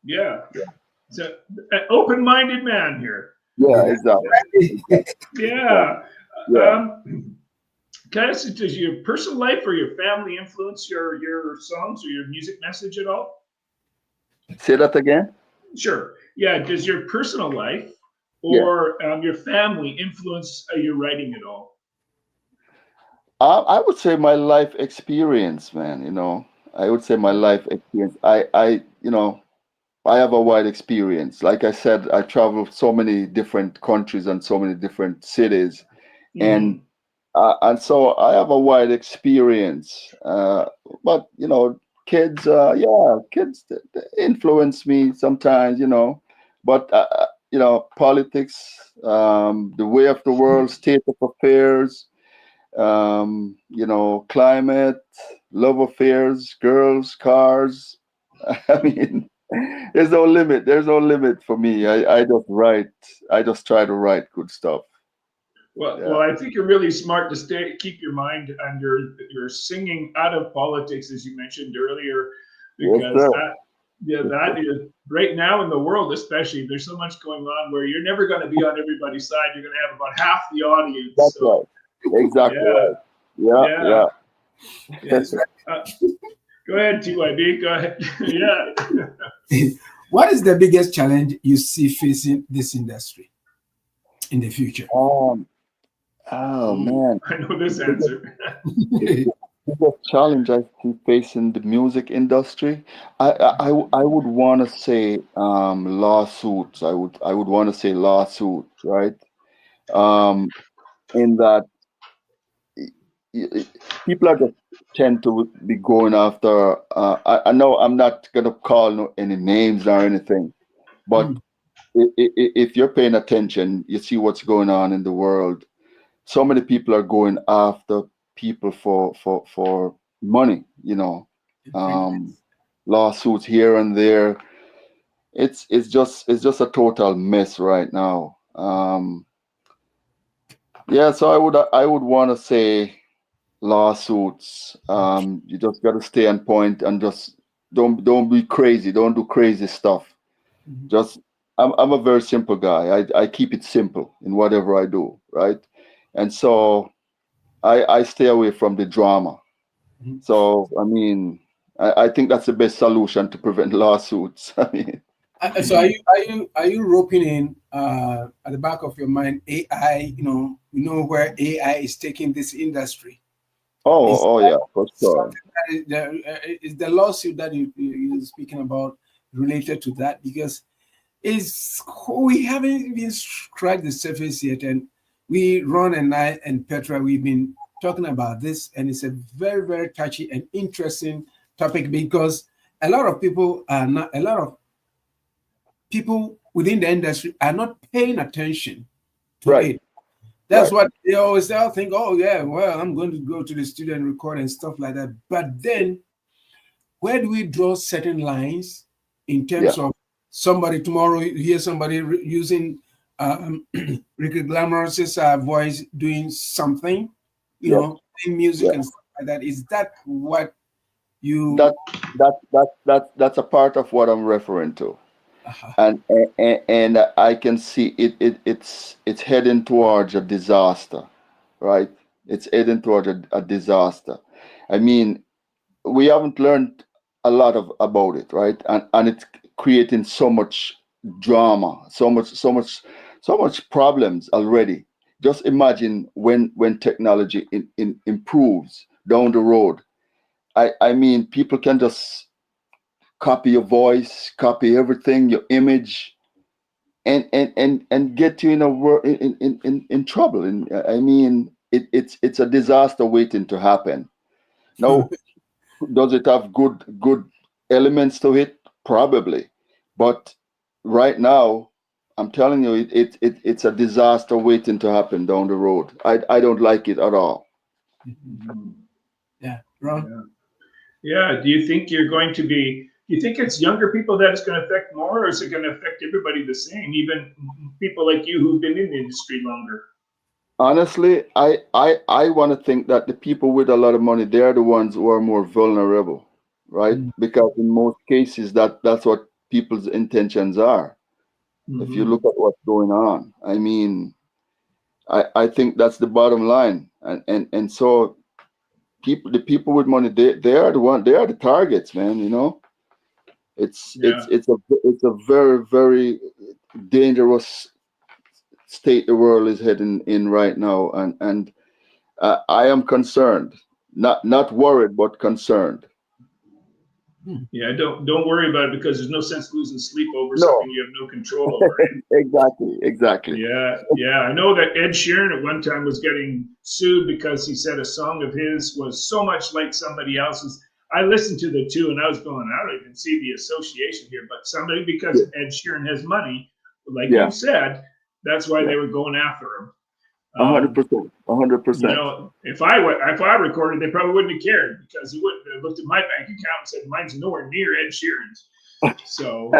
Yeah. So an open-minded man here. Yeah, yeah. exactly. Yeah. Yeah. Cass, does your personal life or your family influence your songs or your music message at all? Say that again. Sure. Yeah. Does your personal life Yeah. or your family influence your writing at all? I would say my life experience, man. I would say my life experience. I have a wide experience. Like I said, I travel so many different countries and so many different cities, and Hmm. so I have a wide experience. But kids, kids influence me sometimes. But politics, the way of the world, state of affairs, climate, love affairs, girls, cars. I mean, there's no limit. There's no limit for me. I just write. I just try to write good stuff. Well, Yeah. I think you're really smart to keep your mind and your singing out of politics, as you mentioned earlier, Yes, because sir. that is right now in the world, especially. There's so much going on where you're never going to be on everybody's side. You're going to have about half the audience. That's So right. Exactly yeah, right. Yeah, yeah, yeah. yeah. Yes. Go ahead, TYB. Go ahead. Yeah. What is the biggest challenge you see facing this industry in the future? Oh Ooh, man, I know this biggest, answer. biggest challenge I see facing the music industry. I would want to say lawsuits. I would want to say lawsuits, right? Um, in that y- y- people are just tend to be going after. I know I'm not gonna call any names or anything, but Mm, if you're paying attention, you see what's going on in the world. So many people are going after people for money. Um, Lawsuits here and there. It's just a total mess right now. Yeah, so I would want to say lawsuits. You just got to stay on point and just don't be crazy. Don't do crazy stuff. mhm, Just I'm a very simple guy. I keep it simple in whatever I do, right? And so I stay away from the drama. mhm. So I mean, I think that's the best solution to prevent lawsuits. I mean, So are you roping in at the back of your mind AI? Where AI is taking this industry. Is oh that yeah, for sure. something that is the lawsuit that you're speaking about? related to that because we haven't even scratched the surface yet. And Ron and I and Petraa, we've been talking about this, and it's a very, very touchy and interesting topic because a lot of people within the industry are not paying attention to Right. it. That's Right. what they always think, oh yeah, well, I'm going to go to the studio and record and stuff like that. But then where do we draw certain lines in terms of somebody tomorrow, you hear somebody using Ricky Glamorous's voice doing something, playing music and stuff like that. Is that what you... That's a part of what I'm referring to. And I can see it's heading towards a disaster, right? It's heading towards a disaster. I mean, we haven't learned a lot about it, right? And it's creating so much drama, so much problems already. Just imagine when technology improves down the road. I mean, people can just copy your voice, copy everything, your image, and get you in trouble. And I mean, it's a disaster waiting to happen. Now, does it have good elements to it? Probably, but right now, I'm telling you, it's a disaster waiting to happen down the road. I don't like it at all. Yeah, Ron? Yeah. Do you think do you think it's younger people that it's going to affect more, or is it going to affect everybody the same, even people like you who've been in the industry longer? Honestly, I want to think that the people with a lot of money, they're the ones who are more vulnerable, right? Because in most cases, that's what people's intentions are. If you look at what's going on, I mean, I think that's the bottom line, and so the people with money, they are they are the targets, man. You know, it's a very, very dangerous state the world is heading in right now, and I am concerned, not worried, but concerned. Yeah, don't worry about it, because there's no sense losing sleep over No, something you have no control over. exactly. Yeah. I know that Ed Sheeran at one time was getting sued because he said a song of his was so much like somebody else's. I listened to the two and I was going, I don't even see the association here. But somebody, because Ed Sheeran has money, like you said, that's why they were going after him. 100%, 100%. You know, if I recorded, they probably wouldn't have cared, because he wouldn't have looked at my bank account and said, mine's nowhere near Ed Sheeran's. So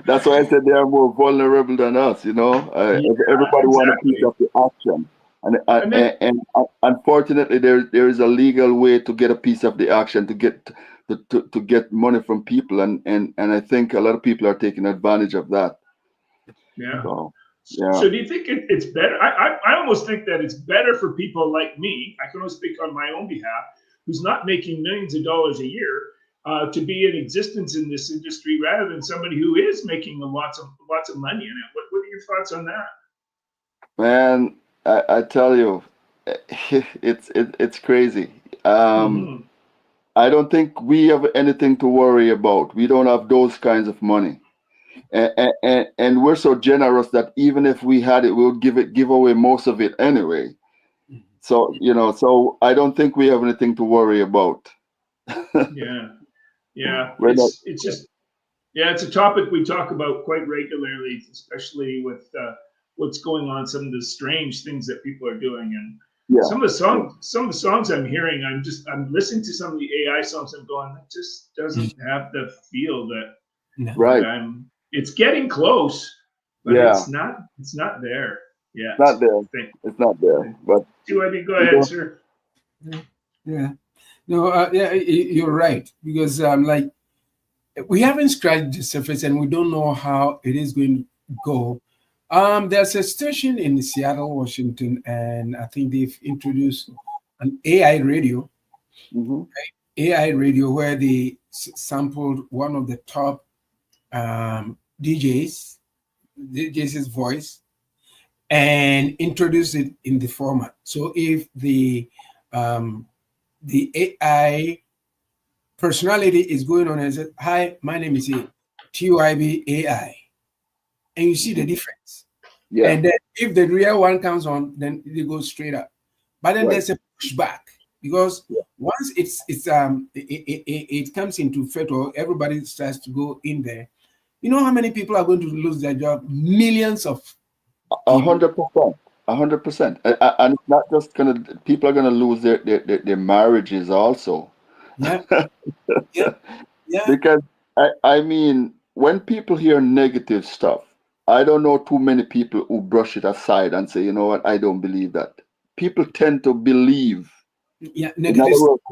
that's why I said they are more vulnerable than us. You know, everybody wants a piece of the action, and unfortunately, there is a legal way to get a piece of the action, to get money from people, and I think a lot of people are taking advantage of that. Yeah. So do you think it's better? I almost think that it's better for people like me, I can only speak on my own behalf, who's not making millions of dollars a year, to be in existence in this industry, rather than somebody who is making lots of money in it. What are your thoughts on that? Man, I tell you, it's crazy. I don't think we have anything to worry about. We don't have those kinds of money. And we're so generous that even if we had it, we would give away most of it anyway. So so I don't think we have anything to worry about. It's just it's a topic we talk about quite regularly, especially with what's going on, some of the strange things that people are doing, and some of the songs I'm hearing, I'm listening to some of the AI songs, I'm going, that just doesn't have the feel that it's getting close, but it's not there yet. It's not there. But go ahead, sir. Yeah. No, you're right, because like, we haven't scratched the surface and we don't know how it is going to go. There's a station in Seattle, Washington, and I think they've introduced an AI radio, AI radio, where they sampled one of the top DJ's voice and introduced it in the format. So if the AI personality is going on and said, "Hi, my name is TYB AI," and you see the difference. Yeah. And then if the real one comes on, then they go straight up. But then Right. there's a pushback because Yeah. once it comes into effect or everybody starts to go in there, you know how many people are going to lose their job? Millions of people. 100%. 100%. And it's not just gonna. People are gonna lose their marriages also. Yeah, yeah, yeah, Because I mean, when people hear negative stuff, I don't know too many people who brush it aside and say, you know what, I don't believe that. People tend to believe. yeah. In other Negative. words,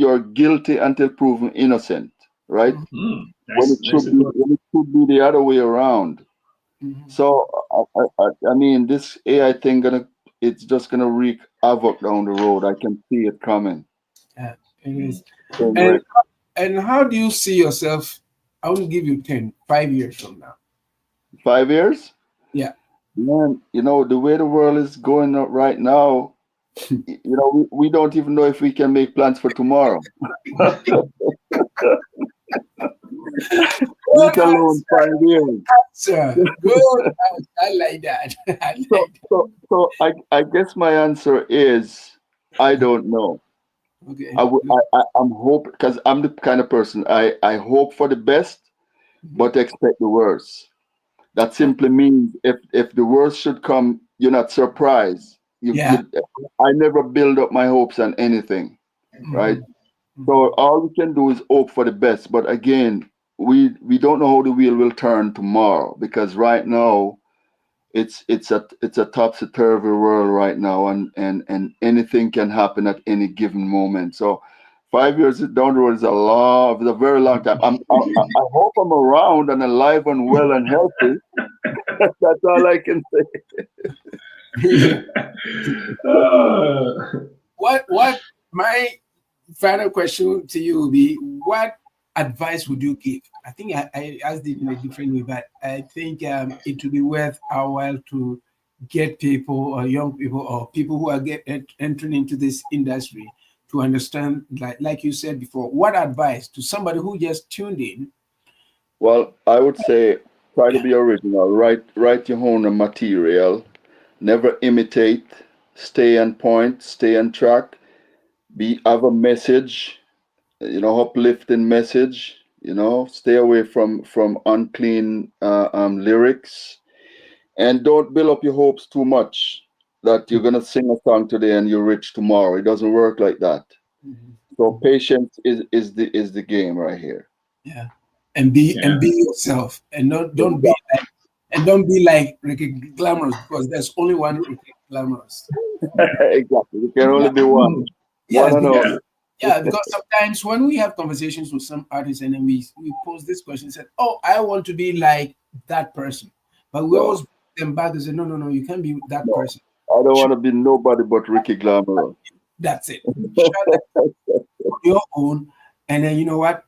you're guilty until proven innocent, right? Mhm, When it Nice, nice. should be the other way around. mhm. So I mean, this AI thing it's just gonna wreak havoc down the road. I can see it coming. Yeah, it is. Saying, And Rick, and how do you see yourself? I will give you 5 years from now. 5 years? Yeah. Man, you know, the way the world is going right now, you know, we don't even know if we can make plans for tomorrow, Good let alone 5 years. answer. Good answer. I like that. I So, like so I guess my answer is I don't know. that. Okay. I would, I'm hope because I'm the kind of person I hope for the best, Mhm. but expect the worst. That Oh, simply means if the worst should come, you're not surprised. yeah. I never build up my hopes on anything, right? Mhm, So mhm. all we can do is hope for the best. But again, we don't know how the wheel will turn tomorrow because right now it's a topsy turvy world right now, and anything can happen at any given moment. So 5 years down the road is a very long time. I hope I'm around and alive and well and healthy. That's all I can say. Yeah. Uh, What my final question to you will be, what advice would you give? I think I asked it in a different way, but I think it would be worth our while to get people or young people or people who are entering into this industry to understand, like you said before, what advice to somebody who just tuned in? Well, I would say try to Yeah, be original. Write your own material. Never imitate. Stay on point. Stay on track. Have a message. Uplifting message. Stay away from unclean lyrics, and don't build up your hopes too much that you're gonna sing a song today and you're rich tomorrow. It doesn't work like that. mhm, So patience is the game right here. yeah, and be yeah. yourself, and don't be Exactly. like Ricky Glamorous, because there's only one Ricky Glamorous. Exactly. There can only be one Yes, and because Yeah. only. yeah, because sometimes when we have conversations with some artists and then we pose this question, said, "Oh, I want to be like that person," but we No, always put them back and say, "No, no, no, you can't be that no. person. I don't Show want to be nobody but Ricky Glamorous. That's it. Show them on your own, and then you know what."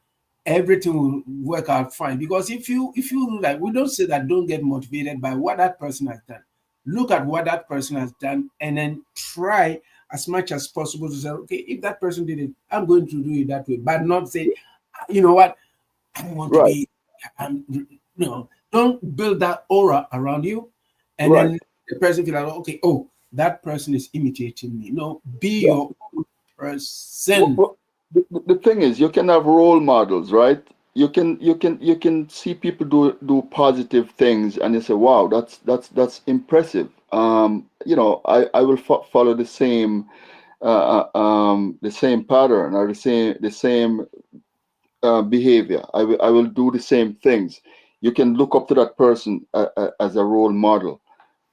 Everything will work out fine, because if you like, we don't say that don't get motivated by what that person has done. Look at what that person has done and then try as much as possible to say, okay, if that person did it, I'm going to do it that way, but not say, you know what, I want to Right, be, don't build that aura around you, and right. then the person feel like, okay, oh, that person is imitating me. No, be Yeah. your own Well, person. well, the thing is, you can have role models, right? You can see people do positive things, and you say, "Wow, that's impressive." I will follow the same pattern or the same behavior. I will do the same things. You can look up to that person as a role model,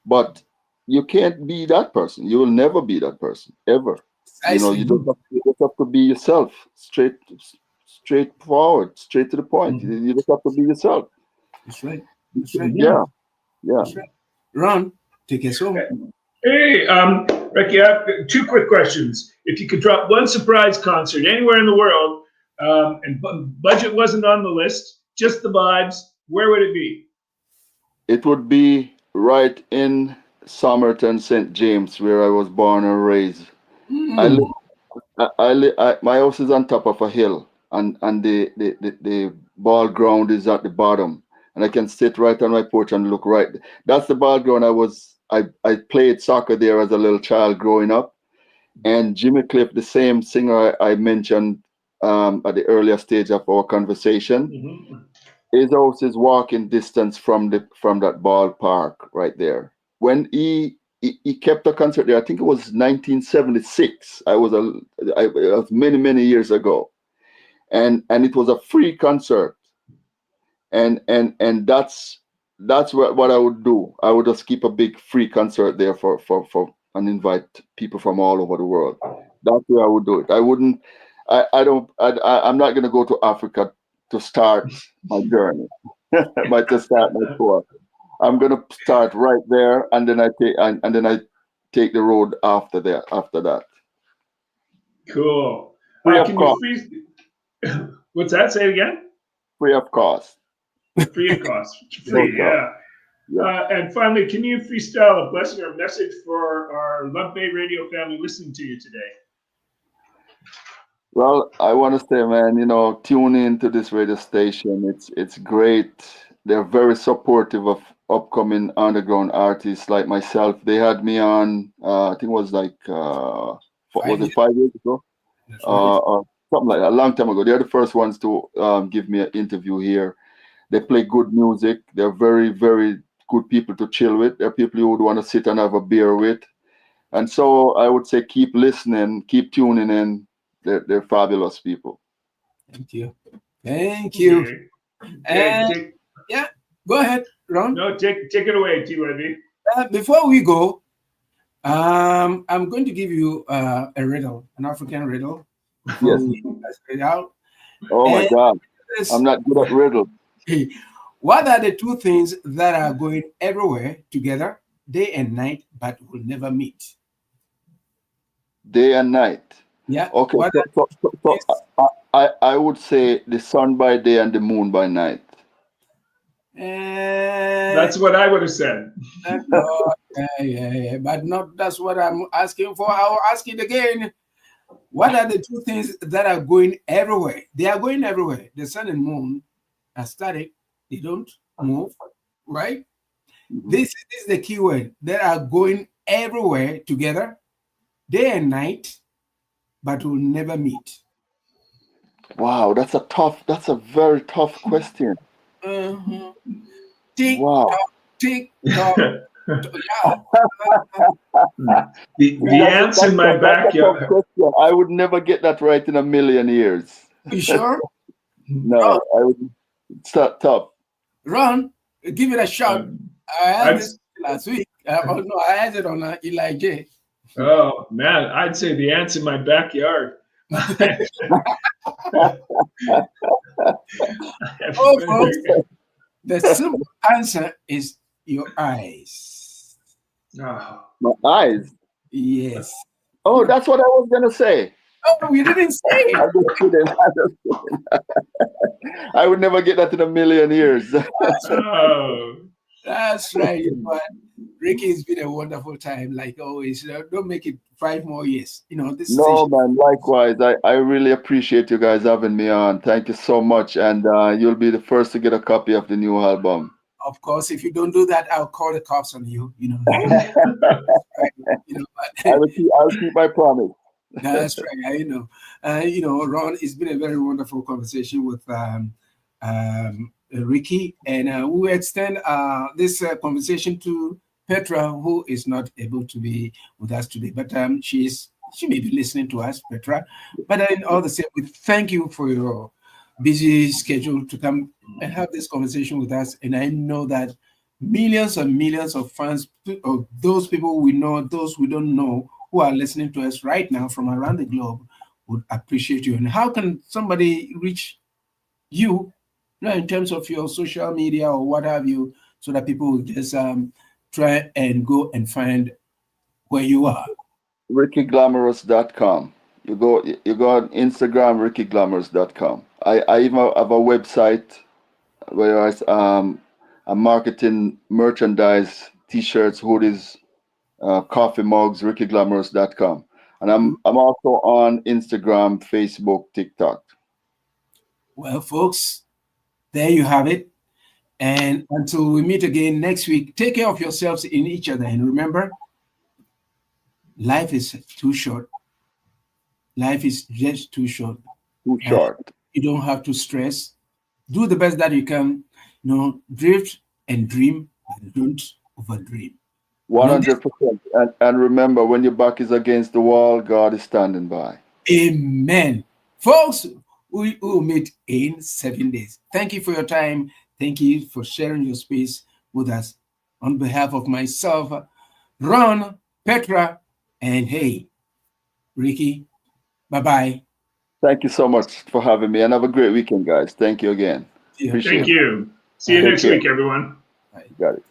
but you can't be that person. You will never be that person ever. You Precisely. just have to be yourself, straightforward, straight to the point. You just have to be yourself. That's right. That's right. Yeah, yeah. That's right. Ron, take us home. Hey, Ricky, I have two quick questions. If you could drop one surprise concert anywhere in the world, and budget wasn't on the list, just the vibes, where would it be? It would be right in Somerton, St. James, where I was born and raised. I live. Mm, My house is on top of a hill. and the ball ground is at the bottom, and I can sit right on my porch and look right. That's the ball ground. I played soccer there as a little child growing up, and Jimmy Cliff, the same singer I mentioned at the earlier stage of our conversation, Mm-hmm. his house is walking distance from that ballpark right there. When he kept a concert there, I think it was 1976. It was many years ago, and it was a free concert, and that's what I would do. I would just keep a big free concert there for and invite people from all over the world. That's where I would do it. I wouldn't. I don't. I'm not gonna go to Africa to start my journey, but to start my tour. I'm gonna start right there, and then I take the road after that. After that, Cool. free of Can you cost. freeze? What's that? Say it again. Free of cost. Free of cost. No Free. charge. Yeah. Yeah. And finally, can you freestyle a blessing or a message for our Love Bay Radio family listening to you today? Well, I want to say, man, tune in to this radio station. It's great. They're very supportive of upcoming underground artists like myself. They had me on, I think it was like, was 5 it years. 5 years ago? That's right. Or something like that, a long time ago. They're the first ones to give me an interview here. They play good music. They're very good people to chill with. They're people you would want to sit and have a beer with. And so I would say keep listening, keep tuning in. They're fabulous people. Thank you. Thank you. Okay. And yeah, go ahead, Ron. No, take it away, TYB. Before we go, I'm going to give you a riddle, an African riddle, before Yes. we pass it out. Oh my And God. this- I'm not good at riddles. what are the two things that are going everywhere together, day and night, but will never meet? Day and night. Yeah. Okay. What So I would say the sun by day and the moon by night. That's what I would have said. yeah, but not that's what I'm asking for. I'll ask it again. What are the two things that are going everywhere? They are going everywhere. The sun and moon are static, they don't move, right? Mhm. This is the key word. They are going everywhere together, day and night, but will never meet. Wow, that's a very tough question. Mhm. Tick Wow. tock, tick tock. Yeah. The ants in my That's a tough backyard. question. I would never get that right in a million years. You sure? No, I would. It's that tough. Ron, give it a shot. I had I'd, this last week. Oh no, I had it on Eli J. oh man, I'd say the ants in my backyard. Oh, folks, the simple answer is your eyes. Oh, My eyes. Yes. Oh, that's what I was gonna say. Oh, we didn't say I it. just kidding. I would never get that in a million years. oh. That's right. But Ricky, it's been a wonderful time, like always. Don't make it 5 more years. This No, station. man. Likewise, I really appreciate you guys having me on. Thank you so much, and you'll be the first to get a copy of the new album. Of course, if you don't do that, I'll call the cops on you. I'll keep my promise. That's right. Ron, it's been a very wonderful conversation with Ricky, and we extend this conversation to Petraa, who is not able to be with us today, but she may be listening to us, Petraa. But in all the same, we thank you for your busy schedule to come and have this conversation with us. And I know that millions and millions of fans, of those people we know, those we don't know, who are listening to us right now from around the globe, would appreciate you. And how can somebody reach you, in terms of your social media or what have you, so that people will just try and go and find where you are? RickyGlamorous.com. You go on Instagram, RickyGlamorous.com. I even have a website where I'm marketing merchandise, t-shirts, hoodies, coffee mugs, RickyGlamorous.com. And I'm also on Instagram, Facebook, TikTok. Well, folks, there you have it. And until we meet again next week, take care of yourselves and each other. And remember, life is too short. Life is just too short. Too short. You don't have to stress. Do the best that you can. Drift and dream, but don't overdream. 100%. And remember, when your back is against the wall, God is standing by. Amen. Folks, we will meet in 7 days. Thank you for your time. Thank you for sharing your space with us. On behalf of myself, Ron, Petraa, and hey, Ricky, bye-bye. Thank you so much for having me, and have a great weekend, guys. Thank you again. Yeah. Appreciate Thank it. you. See you Take next care. week, everyone. Got it.